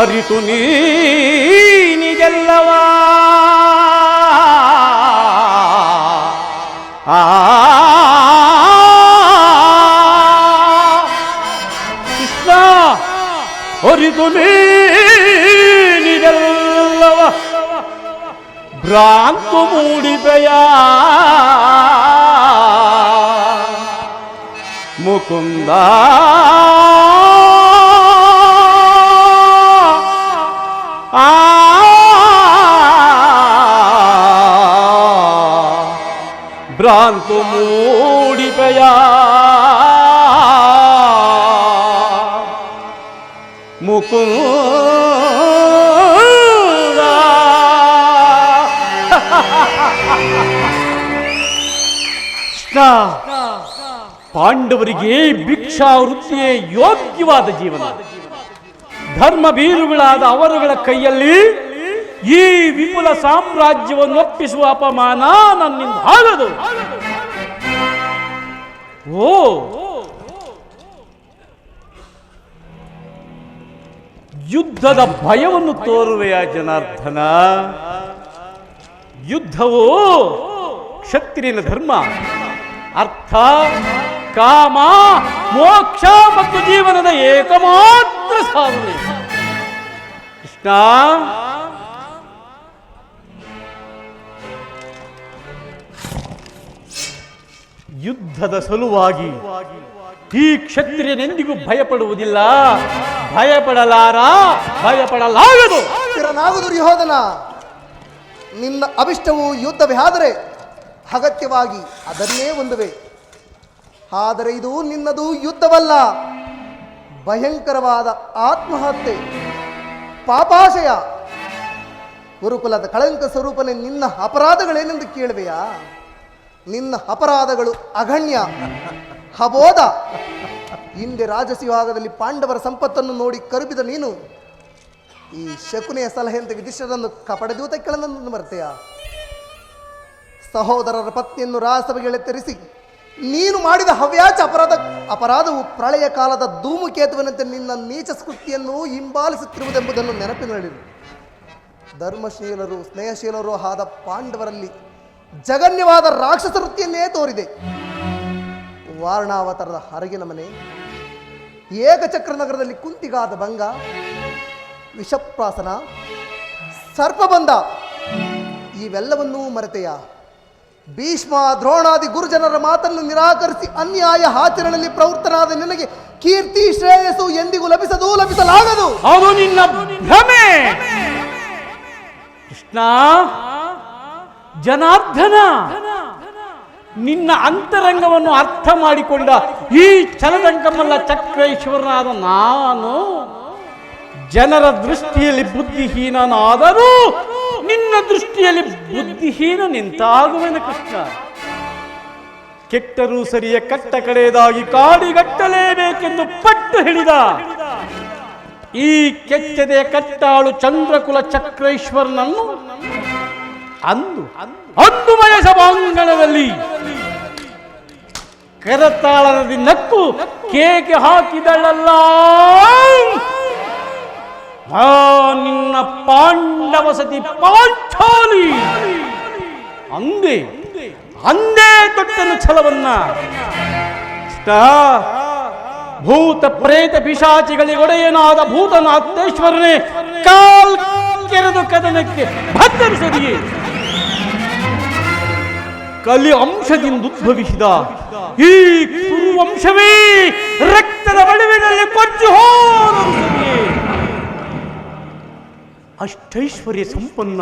ಅರಿತು ನೀನಿಗೆಲ್ಲವ ಕೃಷ್ಣ, ಅರಿತು ನೀನಿಗೆಲ್ಲವ ಭ್ರಾಂತು ಮೂಡಿದೆಯ ಮುಕುಂದ. ಭ್ರಾಂತು ಮೂಡಿಪೆಯ ಮುಕುಂದ. ಪಾಂಡವರಿಗೆ ಭಿಕ್ಷಾ ವೃತ್ತಿಯೇ ಯೋಗ್ಯವಾದ ಜೀವನ. ಧರ್ಮ ಬೀರುಗಳಾದ ಅವರುಗಳ ಕೈಯಲ್ಲಿ ಈ ವಿಪುಲ ಸಾಮ್ರಾಜ್ಯವನ್ನು ಒಪ್ಪಿಸುವ ಅಪಮಾನ ನನ್ನಿಂದ ಆಗದು. ಓ, ಯುದ್ಧದ ಭಯವನ್ನು ತೋರುವೆಯ ಜನಾರ್ದನ? ಯುದ್ಧವು ಕ್ಷತ್ರಿಯನ ಧರ್ಮ. ಅರ್ಥ, ಕಾಮ, ಮೋಕ್ಷ ಮತ್ತು ಜೀವನದ ಏಕಮಾತ್ರ ಸಾಧನೆ. ಕೃಷ್ಣ, ಯುದ್ಧದ ಸಲುವಾಗಿ ಈ ಕ್ಷತ್ರಿಯನೆಂದಿಗೂ ಭಯಪಡುವುದಿಲ್ಲ, ಭಯಪಡಲಾರ, ಭಯಪಡಲಾಗದು. ಸ್ಥಿರನಾಗು ದುರ್ಯೋಧನ. ನಿನ್ನ ಅಭಿಷ್ಟವು ಯುದ್ಧವೇ ಆದರೆ ಅಗತ್ಯವಾಗಿ ಅದನ್ನೇ ಹೊಂದುವೆ. ಆದರೆ ಇದು ನಿನ್ನದು ಯುದ್ಧವಲ್ಲ, ಭಯಂಕರವಾದ ಆತ್ಮಹತ್ಯೆ, ಪಾಪಾಶಯ. ಗುರುಕುಲದ ಕಳಂಕ ಸ್ವರೂಪನೇ ನಿನ್ನ ಅಪರಾಧಗಳೇನೆಂದು ಕೇಳುವೆಯಾ? ನಿನ್ನ ಅಪರಾಧಗಳು ಅಗಣ್ಯ, ಅಬೋಧ. ಹಿಂದೆ ರಾಜಸಿವಾಗದಲ್ಲಿ ಪಾಂಡವರ ಸಂಪತ್ತನ್ನು ನೋಡಿ ಕರುಬಿದ ನೀನು ಈ ಶಕುನಿಯ ಸಲಹೆಯಂತೆ ವಿಧಿಷ್ಠರನ್ನು ಕಪಡದೂತಕ್ಕೆಳನನ್ನು ಮರೆತೆಯ? ಸಹೋದರರ ಪತ್ನಿಯನ್ನು ರಾಸಭೆಗೆಳೆತ್ತರಿಸಿ ನೀನು ಮಾಡಿದ ಹವ್ಯಾಚ ಅಪರಾಧವು ಪ್ರಳಯ ಕಾಲದ ಧೂಮುಕೇತುವಿನಂತೆ ನಿನ್ನ ನೀಚ ಸ್ಕೃತಿಯನ್ನು ಹಿಂಬಾಲಿಸುತ್ತಿರುವುದೆಂಬುದನ್ನು ನೆನಪಿನಲ್ಲಿರು. ಧರ್ಮಶೀಲರು ಸ್ನೇಹಶೀಲರು ಆದ ಪಾಂಡವರಲ್ಲಿ ಜಗನ್ಯವಾದ ರಾಕ್ಷಸ ವೃತ್ತಿಯನ್ನೇ ತೋರಿದೆ. ವಾರಣಾವತಾರದ ಹರಗಿನ ಮನೆ, ಏಕಚಕ್ರ ನಗರದಲ್ಲಿ ಕುಂತಿಗಾದ ಭಂಗ, ವಿಷಪ್ರಾಸನ, ಸರ್ಪಬಂಧ ಇವೆಲ್ಲವನ್ನೂ ಮರೆತೆಯ? ಭೀಷ್ಮ ದ್ರೋಣಾದಿ ಗುರುಜನರ ಮಾತನ್ನು ನಿರಾಕರಿಸಿ ಅನ್ಯಾಯ ಆಚರಣೆಯಲ್ಲಿ ಪ್ರವೃತ್ತನಾದ ನಿನಗೆ ಕೀರ್ತಿ ಶ್ರೇಯಸ್ಸು ಎಂದಿಗೂ ಲಭಿಸಲಾಗದು. ಅದು ನಿನ್ನ ಭ್ರಮೆ ಕೃಷ್ಣ. ಜನಾರ್ದನ, ನಿನ್ನ ಅಂತರಂಗವನ್ನು ಅರ್ಥ ಮಾಡಿಕೊಂಡ ಈ ಛಲದಂಕಮಲ್ಲ ಚಕ್ರೇಶ್ವರನಾದ ನಾನು ಜನರ ದೃಷ್ಟಿಯಲ್ಲಿ ಬುದ್ಧಿಹೀನನಾದರೂ ನಿನ್ನ ದೃಷ್ಟಿಯಲ್ಲಿ ಬುದ್ಧಿಹೀನ ನಿಂತಾಗುವೆನು ಕೃಷ್ಣ. ಕೆಟ್ಟರೂ ಸರಿಯ ಕಟ್ಟ ಕಡೆಯದಾಗಿ ಕಾಡಿಗಟ್ಟಲೇಬೇಕೆಂದು ಪಟ್ಟು ಹಿಡಿದ ಈ ಕೆಚ್ಚದೆ ಕಟ್ಟಾಳು ಚಂದ್ರಕುಲ ಚಕ್ರೇಶ್ವರನನ್ನು ಅಂದು ಮಯ ಸಭಾಂಗಣದಲ್ಲಿ ಕರತಾಳದಲ್ಲಿ ನಕ್ಕು ಕೇಕೆ ಹಾಕಿದಳಲ್ಲ ನಿನ್ನ ಪಾಂಡವ ಸತಿ ಪಾಂಚಾಲಿ ಅಂದೇ ತೊಟ್ಟನು ಛಲವನ್ನ. ಭೂತ ಪ್ರೇತ ಪಿಶಾಚಿಗಳಿಗೊಡೆಯನಾದ ಭೂತನಾಥೇಶ್ವರನೇ ಕಾಲ್ ಕೆರೆದು ಕದನಕ್ಕೆ ಭತ್ತರಿಸದಿಯೇ ಕಲಿ ಅಂಶದಿಂದ ಉದ್ಭವಿಸಿದ ಈ ಕುರುವಂಶವೇ ರಕ್ತದ ಬಳುವಿನಲ್ಲಿ ಕೊಚ್ಚಿ ಹೋದರಿಸದಿಯೇ ಅಷ್ಟೈಶ್ವರ್ಯ ಸಂಪನ್ನ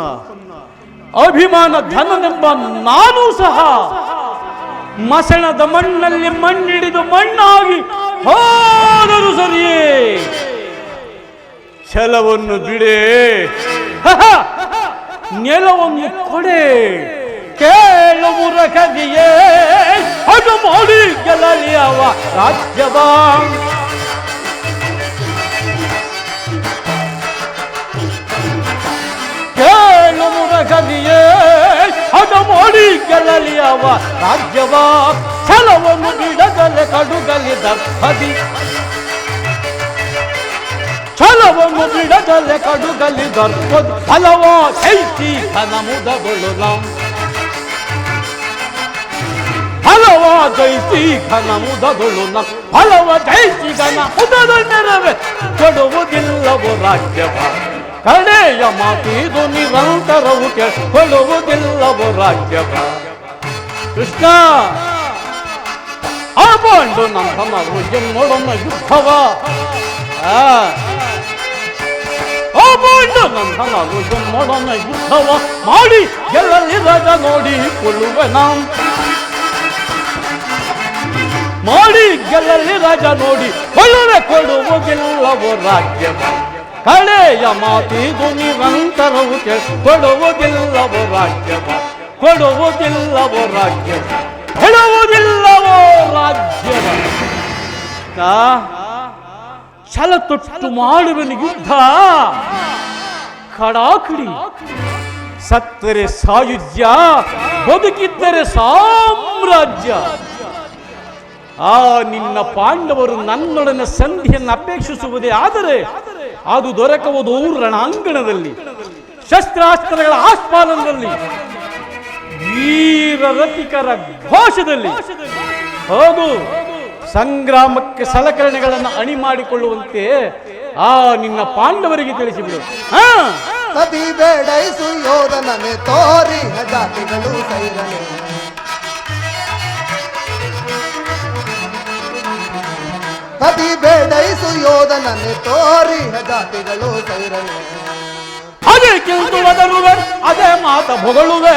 ಅಭಿಮಾನ ಧನನೆಂಬ ನಾನು ಸಹ ಮಸಣದ ಮಣ್ಣಲ್ಲಿ ಮಣ್ಣಿಡಿದು ಮಣ್ಣಾಗಿ ಹೋದರು ಸರಿಯೇ. ಛಲವನ್ನು ಬಿಡೆ, ನೆಲವನ್ನು ಕೊಡೆ, ಕೇಳುವುರ ಕದಿಯೇ ಅದು ಮಾಡಿ ಗೆಲ್ಲಲಿ ಅವ ರಾಜ್ಯವ. ಕೇಳುವುರ ಕದಿಯೇ ಅದು ಮಾಡಿ ಗೆಲ್ಲಲಿ ಅವ ರಾಜ್ಯವ. ಛಲವನ್ನು ಬಿಡಗಲೆ ಕಡುಗಲಿ ದರ್ಪದಿ, ಛಲವನ್ನು ಬಿಡಗಲೆ ಕಡುಗಲಿ ದರ್ಪದಿ. ಫಲವ ಶೈತಿ ಘನ ಮುದಗೊಳ್ಳುಲ, ಫಲವ ಜೈತಿ ಘನ ಮುದಗೊಳ್ಳುಲ, ಫಲವ ಜೈತಿ ಘನ ಮುದದ ನೆರವೇ ಕೊಡುವುದಿಲ್ಲವೋ ರಾಜ್ಯವ. ಕಡೆಯ ಮಾತಿದು ನಿರಂತರವು ಕೊಡುವುದಿಲ್ಲವೋ ರಾಜ್ಯವ. ಕೃಷ್ಣ ಆಗೊಂಡು ನಮ್ಮ ನೋಡೋಣ ಯುದ್ಧವ. ಆಗೊಂಡು ನಮ್ಮ ನೋಡೋಣ ಯುದ್ಧವ ಮಾಡಿ ಗೆಲ್ಲಲಿ ರಾಜ ನೋಡಿಕೊಳ್ಳುವೆ ನಾವು. ಮಾಡಿ ಗೆಲ್ಲಲಿ ರಾಜ ನೋಡಿ ಕೊಳ್ಳುವೆ ಕೊಡುವುದಿಲ್ಲವೋ ರಾಜ್ಯವ. ಕಳೆಯ ಮಾತಿದು ನಿರಂತರವು ಕೊಡುವುದಿಲ್ಲವೋ ರಾಜ್ಯವ. ಕೊಡುವುದಿಲ್ಲವೋ ರಾಜ್ಯವ, ಹೇಳುವುದಿಲ್ಲವೋ ರಾಜ್ಯವ. ಛಲ ತೊಟ್ಟು ಮಾಡುವನು ಯುದ್ಧ ಕಡಾಕಡಿ. ಸತ್ತರೆ ಸಾಯುಜ್ಯ, ಬದುಕಿದ್ದರೆ ಸಾಮ್ರಾಜ್ಯ. ಆ ನಿನ್ನ ಪಾಂಡವರು ನನ್ನೊಡನೆ ಸಂಧಿಯನ್ನು ಅಪೇಕ್ಷಿಸುವುದೇ ಆದರೆ ಅದು ದೊರಕುವುದು ರಣಾಂಗಣದಲ್ಲಿ, ಶಸ್ತ್ರಾಸ್ತ್ರಗಳ ಆಸ್ಪಾದನದಲ್ಲಿ, ವೀರ ರಥಿಕರ ಘೋಷದಲ್ಲಿ. ಹೌದು, ಸಂಗ್ರಾಮಕ್ಕೆ ಸಲಕರಣೆಗಳನ್ನು ಅಣಿ ಮಾಡಿಕೊಳ್ಳುವಂತೆ ಆ ನಿನ್ನ ಪಾಂಡವರಿಗೆ ತಿಳಿಸಿಬಿಡು. ಕದಿ ಬೇಡೈಸು ಯೋಧನನೆ ತೋರಿ ಜಾತಿಗಳು ಸೈರನೆ. ಕದಿ ಬೇಡೈಸು ಯೋಧನನೆ ತೋರಿ ಜಾತಿಗಳು ಸೈರನೆ. ಅದೇ ಕಿಂತು ಒದರುವೆ, ಅದೇ ಮಾತ ಹೊಗಳುವೆ.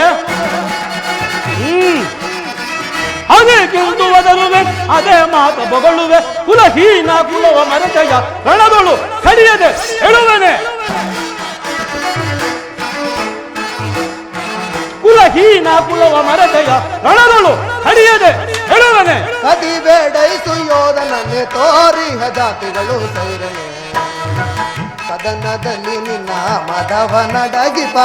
ಅದೇ ಕಿಂತು ಒದರುವೆ, ಅದೇ ಮಾತ ಬೊಗಳುವೆ. ಕುಲಹೀನ ಕುಲವ ಮರೆತೆಯ ರಣದೊಳು ಕಡಿಯದೆ ಹೇಳುವನೆ. ಕುಲಹೀನ ಕುಲವ ಮರೆತೆಯ ರಣದೊಳು ಕಡಿಯದೆ ಹೇಳುವನೆ. ಕದಿ ಬೇಡೈಸು ಯೋಧನನೆ ತೋರಿ ಜಾತಿಗಳು ಸೈರನೆ. ಕದನದಲ್ಲಿ ನಿನ್ನ ಮದವನಡಗಿಪ,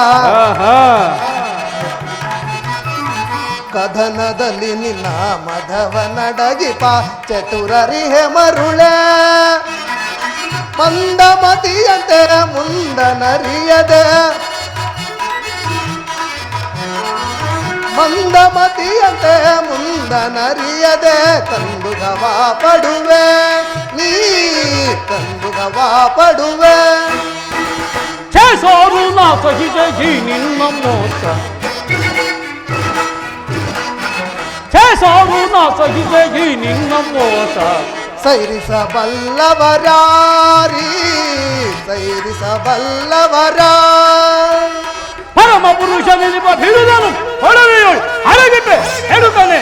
ಕದನದಲ್ಲಿ ನಿನ್ನ ಮದವನಡಗಿಪ. ಚತುರರಿಹೆ ಮರುಳೆ ಮಂದಮತಿಯಂತೆ ಮುಂದನರಿಯದೆ. ಮಂದಮತಿಯಂತೆ ಮುಂದನರಿಯದೆ ಕಂದುಗವ ಪಡುವೆ ನೀ ಕಂದುಗವ ಪಡುವೆ ಛೇಸಾರು ನಾ ಸಹಿತ ಈ ನಿನ್ನ ಮೋಸ ಛೇಸಾರು ನಾ ಸಹಿತ ಈ ನಿನ್ನ ಮೋಸ ಸೈರಿಸಬಲ್ಲವರಾರಿ ಸೈರಿಸಬಲ್ಲವರ ಪರಮ ಪುರುಷ ನೆನಪ ಬಿಡುದನು ಹೊಳವೆಯೋಳು ಹಳಗಿಟ್ಟೆ ಹೇಳುತ್ತಾನೆ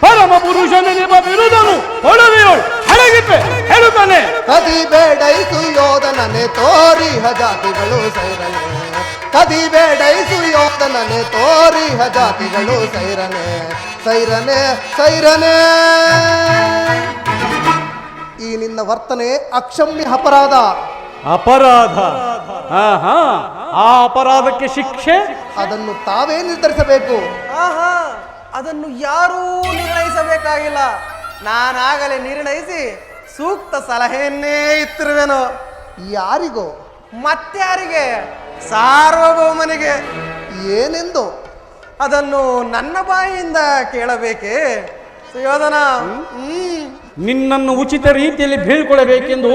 ಪರಮ ಪುರುಷ ನೆನಪ ಬಿರುದನು ಹೊಳವೆಯೋಳು ಹಳಗಿಟ್ಟೆ ಹೇಳುತ್ತಾನೆ ಕದಿ ಬೇಡೈಸು ಯೋಧನನೆ ತೋರಿಹ ಜಾತಿಗಳು ಸೈರನೆ ಕದಿ ಬೇಡೈಸು ಯೋಧನನೆ ತೋರಿಹ ಜಾತಿಗಳು ಸೈರನೆ ಸೈರನೆ ಸೈರನೆ ಈ ನಿನ್ನ ವರ್ತನೆ ಅಕ್ಷಮ್ಯ ಅಪರಾಧ ಅಪರಾಧ ಆ ಅಪರಾಧಕ್ಕೆ ಶಿಕ್ಷೆ ಅದನ್ನು ತಾವೇ ನಿರ್ಧರಿಸಬೇಕು ಆಹಾ ಅದನ್ನು ಯಾರೂ ನಿರ್ಣಯಿಸಬೇಕಾಗಿಲ್ಲ ನಾನಾಗಲೇ ನಿರ್ಣಯಿಸಿ ಸೂಕ್ತ ಸಲಹೆಯನ್ನೇ ಇತ್ತಿರುವೆನು ಯಾರಿಗೋ ಮತ್ಯಾರಿಗೆ ಸಾರ್ವಭೌಮನಿಗೆ ಏನೆಂದು ಅದನ್ನು ನನ್ನ ಬಾಯಿಯಿಂದ ಕೇಳಬೇಕೇ ಸುಯೋಧನ ನಿನ್ನನ್ನು ಉಚಿತ ರೀತಿಯಲ್ಲಿ ಬೀಳ್ಕೊಡಬೇಕೆಂದು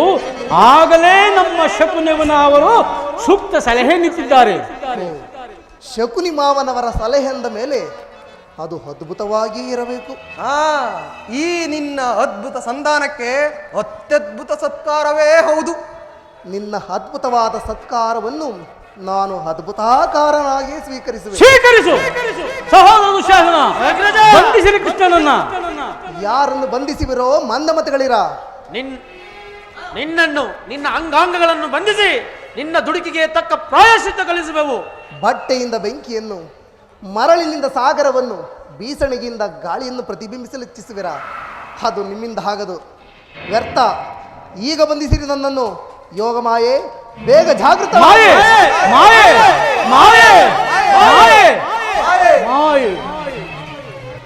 ಆಗಲೇ ನಮ್ಮ ಶಕುನಿವನ ಅವರು ಸೂಕ್ತ ಸಲಹೆ ನಿಂತಿದ್ದಾರೆ. ಶಕುನಿ ಮಾವನವರ ಸಲಹೆ ಅಂದ ಮೇಲೆ ಅದು ಅದ್ಭುತವಾಗಿ ಇರಬೇಕು. ಈ ನಿನ್ನ ಅದ್ಭುತ ಸಂಧಾನಕ್ಕೆ ಅತ್ಯದ್ಭುತ ಸತ್ಕಾರವೇ ಹೌದು. ನಿನ್ನ ಅದ್ಭುತವಾದ ಸತ್ಕಾರವನ್ನು ನಾನು ಅದ್ಭುತಾಕಾರನಾಗಿ ಸ್ವೀಕರಿಸುವೆ. ಸ್ವೀಕರಿಸು ಸಹೋದರ ದುಶ್ಯಾಸನ, ಬಂಧಿಸಿರಿ ಕೃಷ್ಣನನ್ನ. ಯಾರನ್ನು ಬಂಧಿಸಿವಿರೋ ಮಂದಮತಿಗಳಿರ. ನಿನ್ನನ್ನು ನಿನ್ನ ಅಂಗಾಂಗಗಳನ್ನು ಬಂಧಿಸಿ ನಿನ್ನ ದುಡುಕಿಗೆ ತಕ್ಕ ಪ್ರಾಯಶ್ಚಿತ್ತ ಕಲಿಸುವೆವು. ಬಟ್ಟೆಯಿಂದ ಬೆಂಕಿಯನ್ನು, ಮರಳಿನಿಂದ ಸಾಗರವನ್ನು, ಬೀಸಣಿಗೆಯಿಂದ ಗಾಳಿಯನ್ನು ಪ್ರತಿಬಿಂಬಿಸಲು ಇಚ್ಛಿಸುವಿರ. ಅದು ನಿಮ್ಮಿಂದ ಆಗದು, ವ್ಯರ್ಥ. ಈಗ ಬಂಧಿಸಿರಿ ನನ್ನನ್ನು. ಯೋಗ ಮಾಯೆ, ಬೇಗ ಜಾಗೃತ. ಮಾಯೆ ಮಾಯೆ ಮಾಯೆ ಮಾಯೆ ಮಾಯೆ